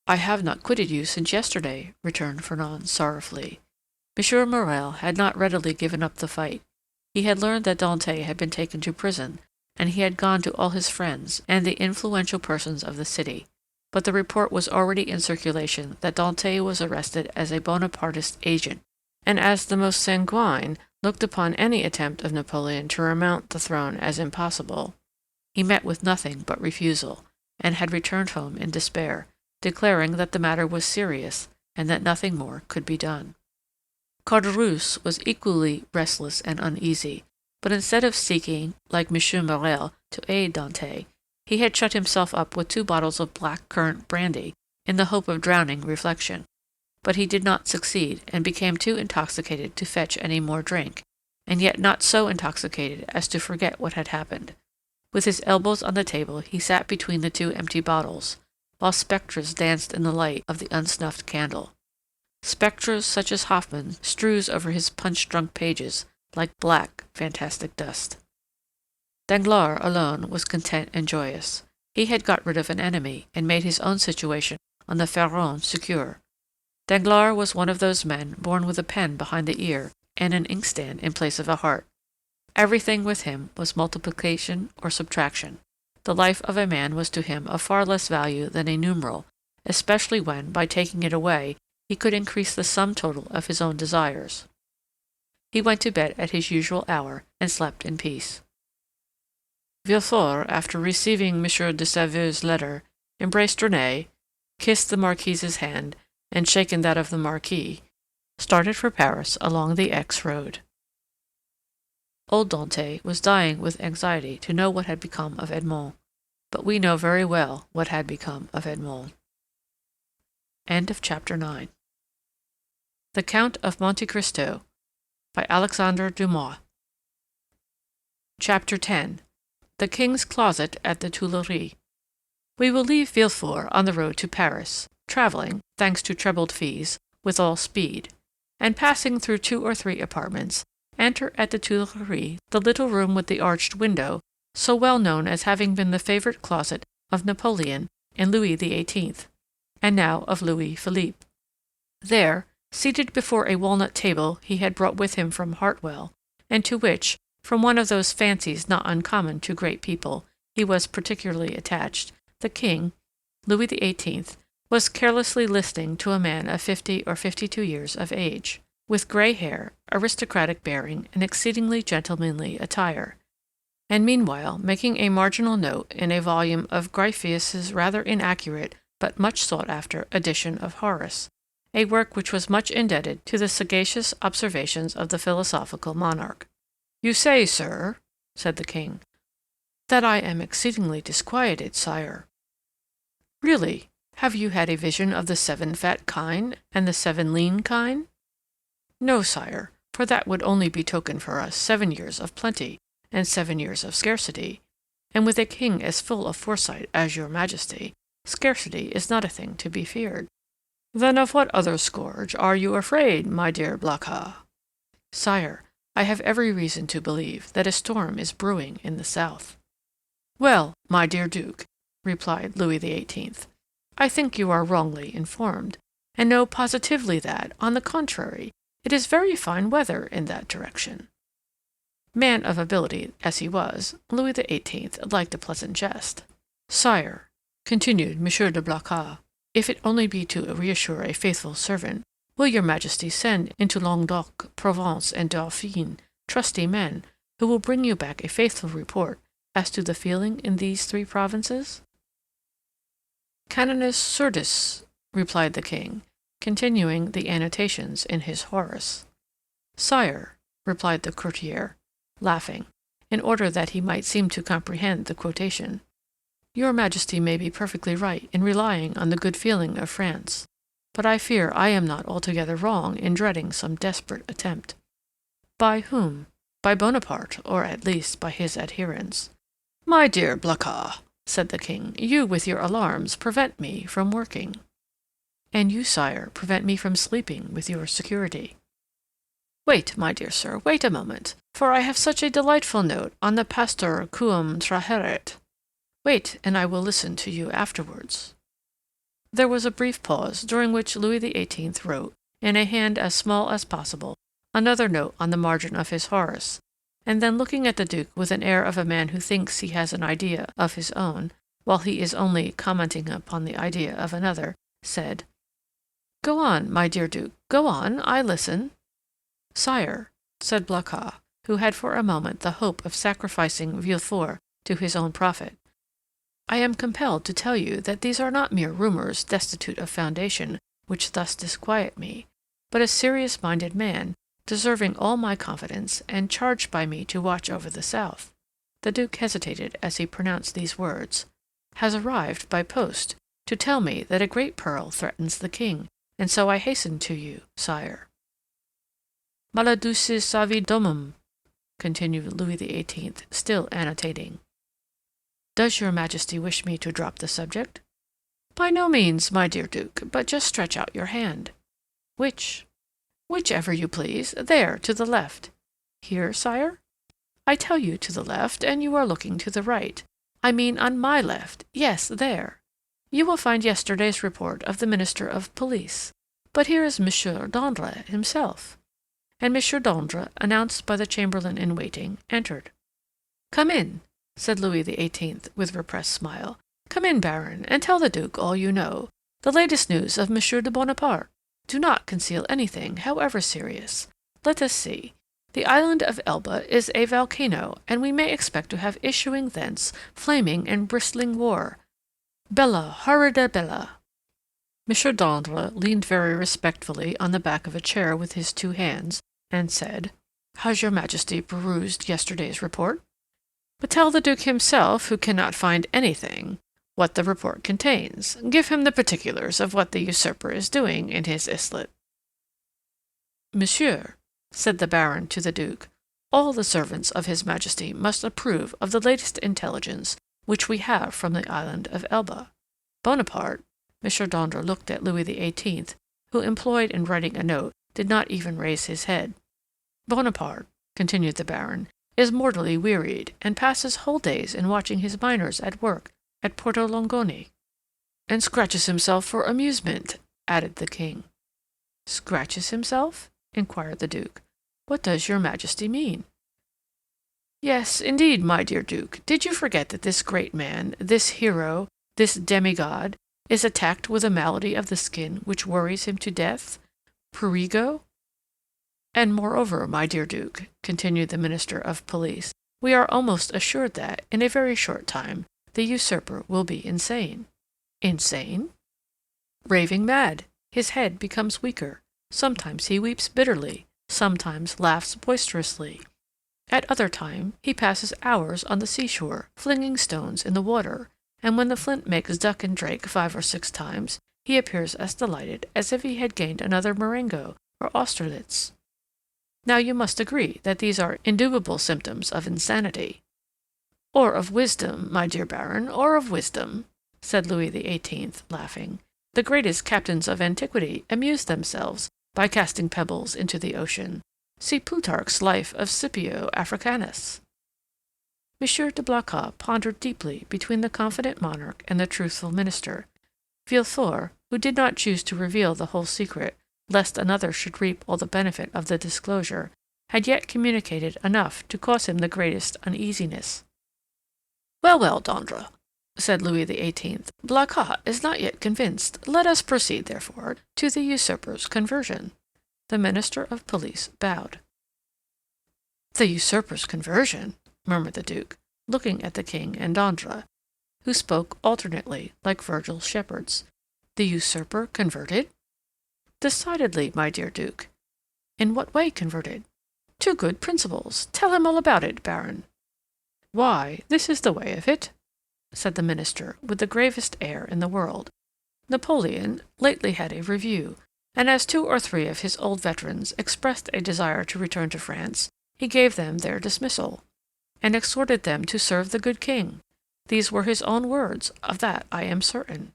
"I have not quitted you since yesterday," returned Fernand sorrowfully. Monsieur Morel had not readily given up the fight. He had learned that Dantès had been taken to prison, and he had gone to all his friends and the influential persons of the city. But the report was already in circulation that Dantès was arrested as a Bonapartist agent, and as the most sanguine looked upon any attempt of Napoleon to remount the throne as impossible. He met with nothing but refusal, and had returned home in despair, declaring that the matter was serious, and that nothing more could be done. Carderousse was equally restless and uneasy, but instead of seeking, like M. Morel, to aid Dantès, he had shut himself up with 2 bottles of black currant brandy in the hope of drowning reflection. But he did not succeed, and became too intoxicated to fetch any more drink, and yet not so intoxicated as to forget what had happened. With his elbows on the table, he sat between the 2 empty bottles, while spectres danced in the light of the unsnuffed candle. Spectres such as Hoffmann strews over his punch-drunk pages, like black, fantastic dust. Danglars alone was content and joyous. He had got rid of an enemy, and made his own situation on the Pharaon secure. Danglars was one of those men born with a pen behind the ear and an inkstand in place of a heart. Everything with him was multiplication or subtraction. The life of a man was to him of far less value than a numeral, especially when, by taking it away, he could increase the sum total of his own desires. He went to bed at his usual hour, and slept in peace. Villefort, after receiving M. de Saveur's letter, embraced Renée, kissed the Marquise's hand, and shaken that of the Marquis, started for Paris along the Aix road. Old Dantès was dying with anxiety to know what had become of Edmond, but we know very well what had become of Edmond. End of Chapter 9. The Count of Monte Cristo by Alexandre Dumas. Chapter 10. The King's Closet at the Tuileries. We will leave Villefort on the road to Paris, traveling, thanks to trebled fees, with all speed, and passing through 2 or 3 apartments, enter at the Tuileries the little room with the arched window, so well known as having been the favorite closet of Napoleon and Louis XVIII, and now of Louis Philippe. There, seated before a walnut table he had brought with him from Hartwell, and to which, from one of those fancies not uncommon to great people, he was particularly attached, the king, Louis XVIII, was carelessly listening to a man of 50 or 52 years of age, with gray hair, aristocratic bearing, and exceedingly gentlemanly attire, and meanwhile making a marginal note in a volume of Gryphius's rather inaccurate but much sought-after edition of Horace, a work which was much indebted to the sagacious observations of the philosophical monarch. "You say, sir," said the king, "that I am exceedingly disquieted, sire." "Really? Have you had a vision of the 7 fat kine and the 7 lean kine?" "No, sire, for that would only betoken for us 7 years of plenty and 7 years of scarcity, and with a king as full of foresight as your majesty, scarcity is not a thing to be feared." "Then of what other scourge are you afraid, my dear Blacas?" "Sire, I have every reason to believe that a storm is brewing in the south." "Well, my dear Duke," replied Louis XVIII, "I think you are wrongly informed, and know positively that, on the contrary, it is very fine weather in that direction." Man of ability as he was, Louis XVIII liked a pleasant jest. "Sire," continued M. de Blacas, "if it only be to reassure a faithful servant, will your majesty send into Languedoc, Provence, and Dauphine trusty men, who will bring you back a faithful report, as to the feeling in these 3 provinces? Canonis surdis, replied the king, continuing the annotations in his Horace. Sire, replied the courtier, laughing, in order that he might seem to comprehend the quotation, your Majesty may be perfectly right in relying on the good feeling of France, but I fear I am not altogether wrong in dreading some desperate attempt. By whom? By Bonaparte, or at least by his adherents. My dear Blacas, said the king, you with your alarms prevent me from working. And you, sire, prevent me from sleeping with your security. Wait, my dear sir, wait a moment, for I have such a delightful note on the pastor quum traheret. Wait, and I will listen to you afterwards. There was a brief pause, during which Louis XVIII wrote, in a hand as small as possible, another note on the margin of his Horace, and then looking at the Duke with an air of a man who thinks he has an idea of his own, while he is only commenting upon the idea of another, said, Go on, my dear Duke, go on, I listen. Sire, said Blacas, who had for a moment the hope of sacrificing Villefort to his own profit, I am compelled to tell you that these are not mere rumors destitute of foundation which thus disquiet me, but a serious-minded man, deserving all my confidence, and charged by me to watch over the south. The Duke hesitated as he pronounced these words, has arrived by post to tell me that a great peril threatens the king, and so I hasten to you, sire. Maladucis savi domum, continued Louis XVIII, still annotating. Does your Majesty wish me to drop the subject? By no means, my dear Duke, but just stretch out your hand. Which? Whichever you please, there, to the left. Here, sire? I tell you to the left, and you are looking to the right. I mean on my left, yes, there. You will find yesterday's report of the Minister of Police, but here is Monsieur d'André himself. And Monsieur d'André, announced by the chamberlain-in-waiting, entered. Come in, said Louis XVIII, with repressed smile. Come in, Baron, and tell the Duke all you know, the latest news of Monsieur de Bonaparte. Do not conceal anything, however serious. Let us see. The island of Elba is a volcano, and we may expect to have issuing thence flaming and bristling war. Bella, horrida bella. Monsieur d'André leaned very respectfully on the back of a chair with his 2 hands, and said, Has your Majesty perused yesterday's report? But tell the Duke himself, who cannot find anything, what the report contains. Give him the particulars of what the usurper is doing in his islet. Monsieur, said the Baron to the Duke, all the servants of his Majesty must approve of the latest intelligence which we have from the island of Elba. Bonaparte, Monsieur d'André looked at Louis XVIII, who, employed in writing a note, did not even raise his head. Bonaparte, continued the Baron, is mortally wearied, and passes whole days in watching his miners at work at Porto Longone. And scratches himself for amusement, added the king. Scratches himself? inquired the Duke. What does your Majesty mean? Yes, indeed, my dear Duke. Did you forget that this great man, this hero, this demigod, is attacked with a malady of the skin which worries him to death? Prurigo? And moreover, my dear Duke, continued the Minister of Police, we are almost assured that, in a very short time, the usurper will be insane. Insane? Raving mad. His head becomes weaker. Sometimes he weeps bitterly, sometimes laughs boisterously. At other times he passes hours on the seashore, flinging stones in the water, and when the flint makes duck and drake 5 or 6 times, he appears as delighted as if he had gained another Marengo or Austerlitz. Now you must agree that these are indubitable symptoms of insanity. Or of wisdom, my dear Baron, or of wisdom, said Louis XVIII, laughing. The greatest captains of antiquity amused themselves by casting pebbles into the ocean. See Plutarch's Life of Scipio Africanus. Monsieur de Blacas pondered deeply between the confident monarch and the truthful minister. Villefort, who did not choose to reveal the whole secret, lest another should reap all the benefit of the disclosure, had yet communicated enough to cause him the greatest uneasiness. Well, well, d'André, said Louis XVIII, Blacas is not yet convinced. Let us proceed, therefore, to the usurper's conversion. The Minister of Police bowed. The usurper's conversion, murmured the Duke. looking at the king and d'Andre, who spoke alternately, like Virgil's shepherds. The usurper converted? Decidedly, my dear Duke. In what way converted? To good principles. Tell him all about it, Baron. Why, this is the way of it, said the minister, with the gravest air in the world. Napoleon lately had a review, and as 2 or 3 of his old veterans expressed a desire to return to France, he gave them their dismissal, and exhorted them to serve the good king. These were his own words, of that I am certain.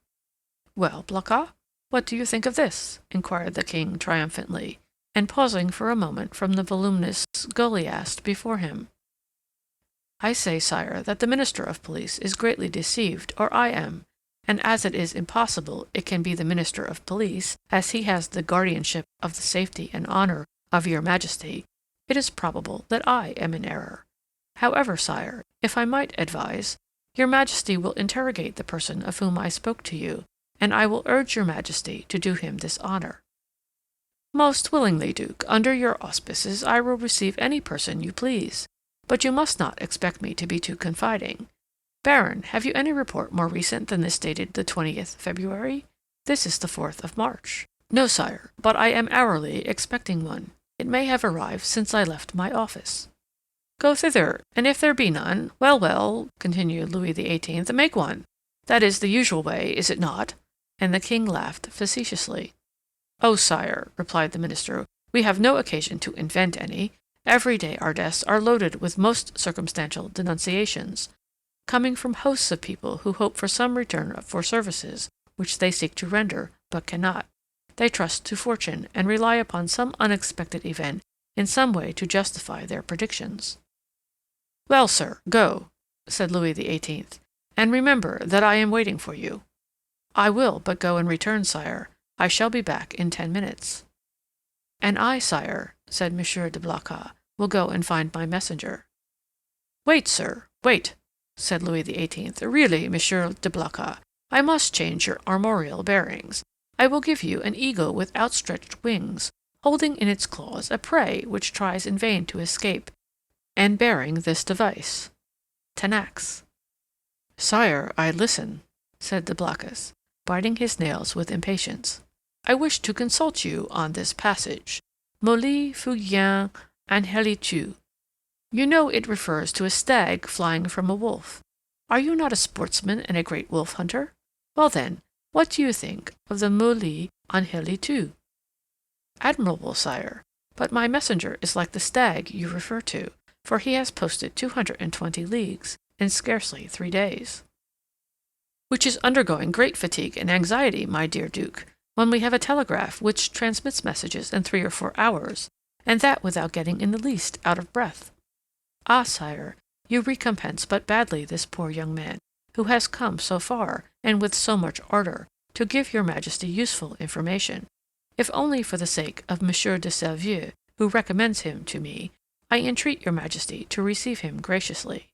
Well, Blacas, what do you think of this? Inquired the king triumphantly, and pausing for a moment from the voluminous Goliath before him. I say, sire, that the Minister of Police is greatly deceived, or I am, and as it is impossible it can be the Minister of Police, as he has the guardianship of the safety and honor of your Majesty, it is probable that I am in error. However, sire, if I might advise, your Majesty will interrogate the person of whom I spoke to you, and I will urge your Majesty to do him this honor. Most willingly, Duke. Under your auspices I will receive any person you please, but you must not expect me to be too confiding. Baron, have you any report more recent than this dated the 20th February? This is the 4th of March. No, sire, but I am hourly expecting one. It may have arrived since I left my office. Go thither, and if there be none, well, continued Louis XVIII, make one. That is the usual way, is it not? And the king laughed facetiously. Oh, sire, replied the minister, we have no occasion to invent any. Every day our desks are loaded with most circumstantial denunciations, coming from hosts of people who hope for some return for services which they seek to render, but cannot. They trust to fortune, and rely upon some unexpected event in some way to justify their predictions. Well, sir, go, said Louis XVIII, and remember that I am waiting for you. I will but go and return, sire. I shall be back in 10 minutes. And I, sire, said Monsieur de Blacas, will go and find my messenger. Wait, sir, wait, said Louis XVIII. Really, Monsieur de Blacas, I must change your armorial bearings. I will give you an eagle with outstretched wings, holding in its claws a prey which tries in vain to escape, and bearing this device, Tenax. Sire, I listen, said de Blacas, biting his nails with impatience. I wish to consult you on this passage. Molli fugien angelitu. You know it refers to a stag flying from a wolf. Are you not a sportsman and a great wolf hunter? Well then, what do you think of the molli angelitu? Admirable, sire, but my messenger is like the stag you refer to, for he has posted 220 leagues in scarcely 3 days. Which is undergoing great fatigue and anxiety, my dear Duke, when we have a telegraph which transmits messages in 3 or 4 hours, and that without getting in the least out of breath. Ah, sire, you recompense but badly this poor young man, who has come so far, and with so much ardor, to give your Majesty useful information. If only for the sake of Monsieur de Selvieux, who recommends him to me, I entreat your Majesty to receive him graciously.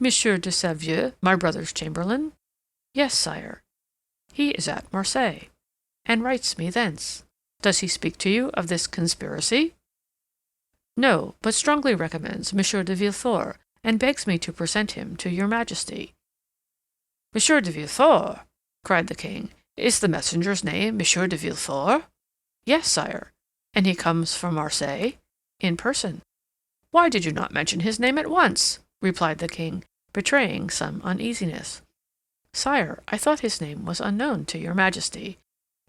Monsieur de Selvieux, my brother's chamberlain? Yes, sire. He is at Marseille, and writes me thence. Does he speak to you of this conspiracy? No, but strongly recommends Monsieur de Villefort, and begs me to present him to your Majesty. Monsieur de Villefort, cried the king. Is the messenger's name Monsieur de Villefort? Yes, sire. And he comes from Marseille? In person. Why did you not mention his name at once? Replied the king, betraying some uneasiness. Sire, I thought his name was unknown to your Majesty.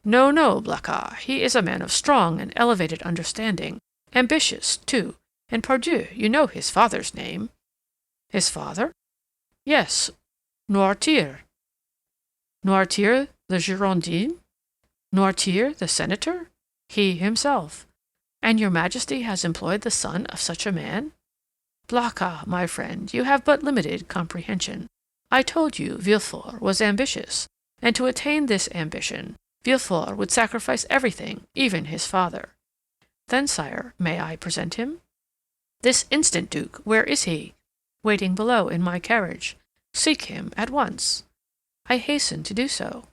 No, no, Blacas, he is a man of strong and elevated understanding, ambitious, too, and pardieu, you know his father's name. His father? Yes, Noirtier. Noirtier, the Girondin? Noirtier, the senator? He himself. And your Majesty has employed the son of such a man? Blacas, my friend, you have but limited comprehension. I told you Villefort was ambitious, and to attain this ambition, Villefort would sacrifice everything, even his father. Then, sire, may I present him? This instant, Duke. Where is he? Waiting below in my carriage. Seek him at once. I hasten to do so.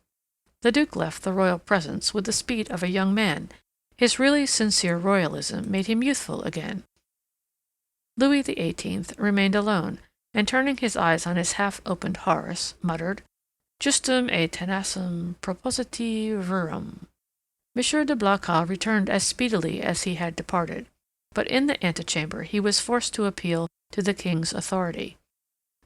The Duke left the royal presence with the speed of a young man. His really sincere royalism made him youthful again. Louis XVIII remained alone, and turning his eyes on his half-opened Horace, muttered, Justum et tenacem propositi verum. M. de Blacas returned as speedily as he had departed, but in the antechamber he was forced to appeal to the king's authority.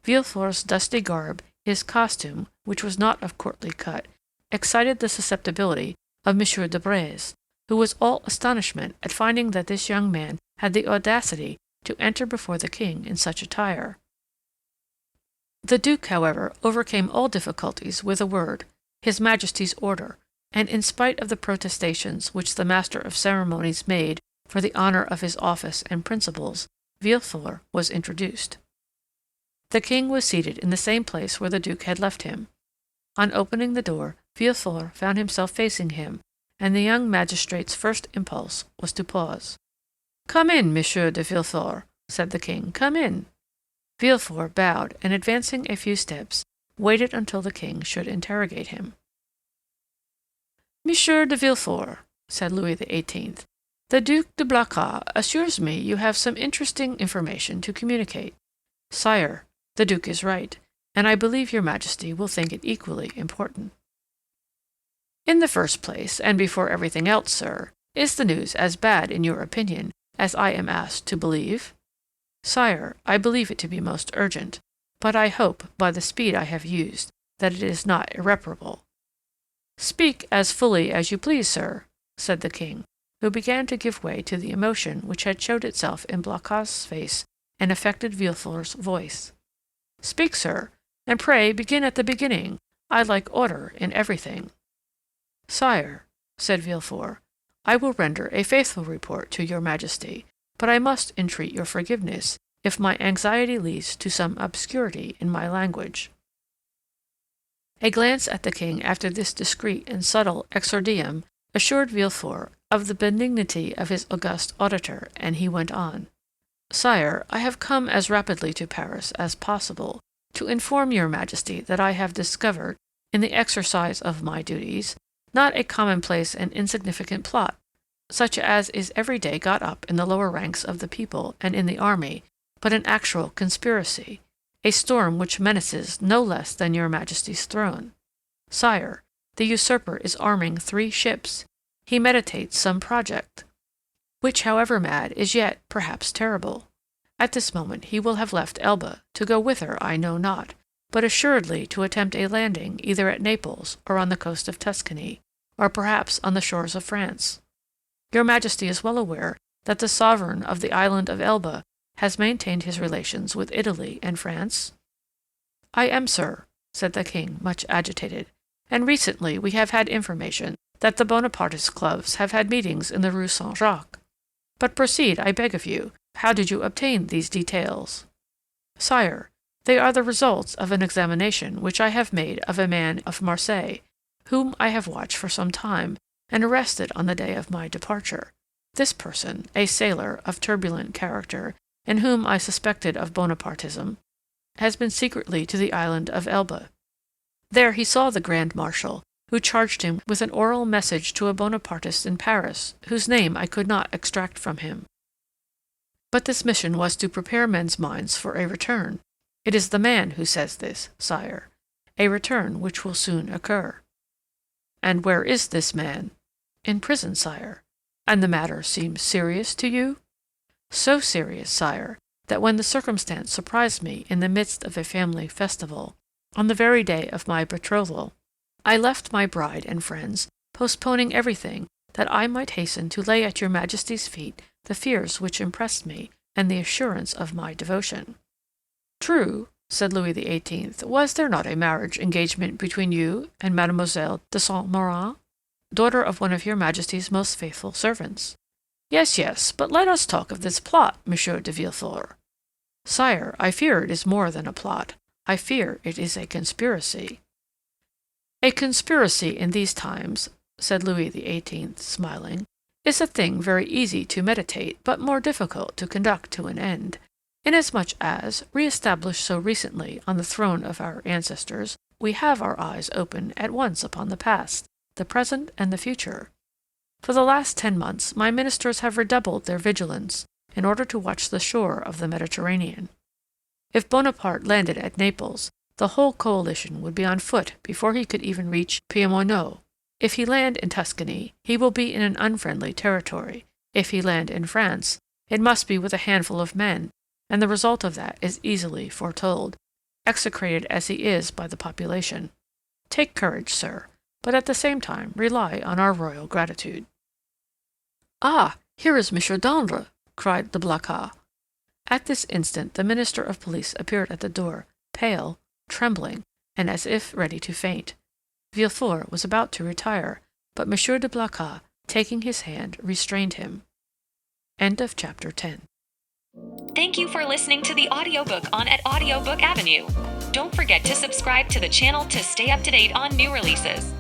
Villefort's dusty garb, his costume, which was not of courtly cut, excited the susceptibility of M. de Breze, who was all astonishment at finding that this young man had the audacity to enter before the king in such attire. The Duke, however, overcame all difficulties with a word, His Majesty's order, and in spite of the protestations which the master of ceremonies made for the honor of his office and principles, Villefort was introduced. The king was seated in the same place where the Duke had left him. On opening the door, Villefort found himself facing him, and the young magistrate's first impulse was to pause. "Come in, Monsieur de Villefort," said the king. "Come in." Villefort bowed, and advancing a few steps, waited until the king should interrogate him. "Monsieur de Villefort," said Louis XVIII., "the Duc de Blacas assures me you have some interesting information to communicate. Sire, the Duke is right, and I believe your Majesty will think it equally important." "In the first place, and before everything else, sir, is the news as bad in your opinion as I am asked to believe?" "Sire, I believe it to be most urgent, but I hope, by the speed I have used, that it is not irreparable." "Speak as fully as you please, sir," said the king, who began to give way to the emotion which had showed itself in Blacas's face and affected Villefort's voice. "Speak, sir, and pray begin at the beginning. I like order in everything." "Sire," said Villefort, "I will render a faithful report to your Majesty, but I must entreat your forgiveness if my anxiety leads to some obscurity in my language." A glance at the king after this discreet and subtle exordium assured Villefort of the benignity of his august auditor, and he went on. "Sire, I have come as rapidly to Paris as possible to inform your Majesty that I have discovered, in the exercise of my duties, not a commonplace and insignificant plot, such as is every day got up in the lower ranks of the people and in the army, but an actual conspiracy, a storm which menaces no less than your Majesty's throne. Sire, the usurper is arming 3 ships. He meditates some project, which, however mad, is yet, perhaps, terrible. At this moment he will have left Elba, to go whither I know not, but assuredly to attempt a landing either at Naples or on the coast of Tuscany, or perhaps on the shores of France. Your Majesty is well aware that the sovereign of the island of Elba has maintained his relations with Italy and France?" "I am, sir," said the king, much agitated, "and recently we have had information that the Bonapartist clubs have had meetings in the Rue Saint-Jacques. But proceed, I beg of you. How did you obtain these details?" "Sire, they are the results of an examination which I have made of a man of Marseille, whom I have watched for some time, and arrested on the day of my departure. This person, a sailor of turbulent character, and whom I suspected of Bonapartism, has been secretly to the island of Elba. There he saw the Grand Marshal, who charged him with an oral message to a Bonapartist in Paris, whose name I could not extract from him. But this mission was to prepare men's minds for a return. It is the man who says this, sire, a return which will soon occur." "And where is this man?" "In prison, sire." "And the matter seems serious to you?" "So serious, sire, that when the circumstance surprised me in the midst of a family festival, on the very day of my betrothal, I left my bride and friends, postponing everything, that I might hasten to lay at your Majesty's feet the fears which impressed me and the assurance of my devotion." "True," said Louis XVIII. "Was there not a marriage engagement between you and Mademoiselle de Saint-Méran, daughter of one of your Majesty's most faithful servants?" "Yes, yes, but let us talk of this plot, Monsieur de Villefort." "Sire, I fear it is more than a plot. I fear it is a conspiracy." "A conspiracy in these times," said Louis XVIII., smiling, "is a thing very easy to meditate, but more difficult to conduct to an end, inasmuch as, re-established so recently on the throne of our ancestors, we have our eyes open at once upon the past, the present, and the future. For the last 10 months my ministers have redoubled their vigilance in order to watch the shore of the Mediterranean. If Bonaparte landed at Naples, the whole coalition would be on foot before he could even reach Piemonte. If he land in Tuscany, he will be in an unfriendly territory. If he land in France, it must be with a handful of men, and the result of that is easily foretold, execrated as he is by the population. Take courage, sir, but at the same time rely on our royal gratitude." "Ah, here is Monsieur d'Andre," cried the Blacas. At this instant the Minister of Police appeared at the door, pale, trembling, and as if ready to faint. Villefort was about to retire, but Monsieur de Blacas, taking his hand, restrained him. End of chapter 10. Thank you for listening to the audiobook on at Audiobook Avenue. Don't forget to subscribe to the channel to stay up to date on new releases.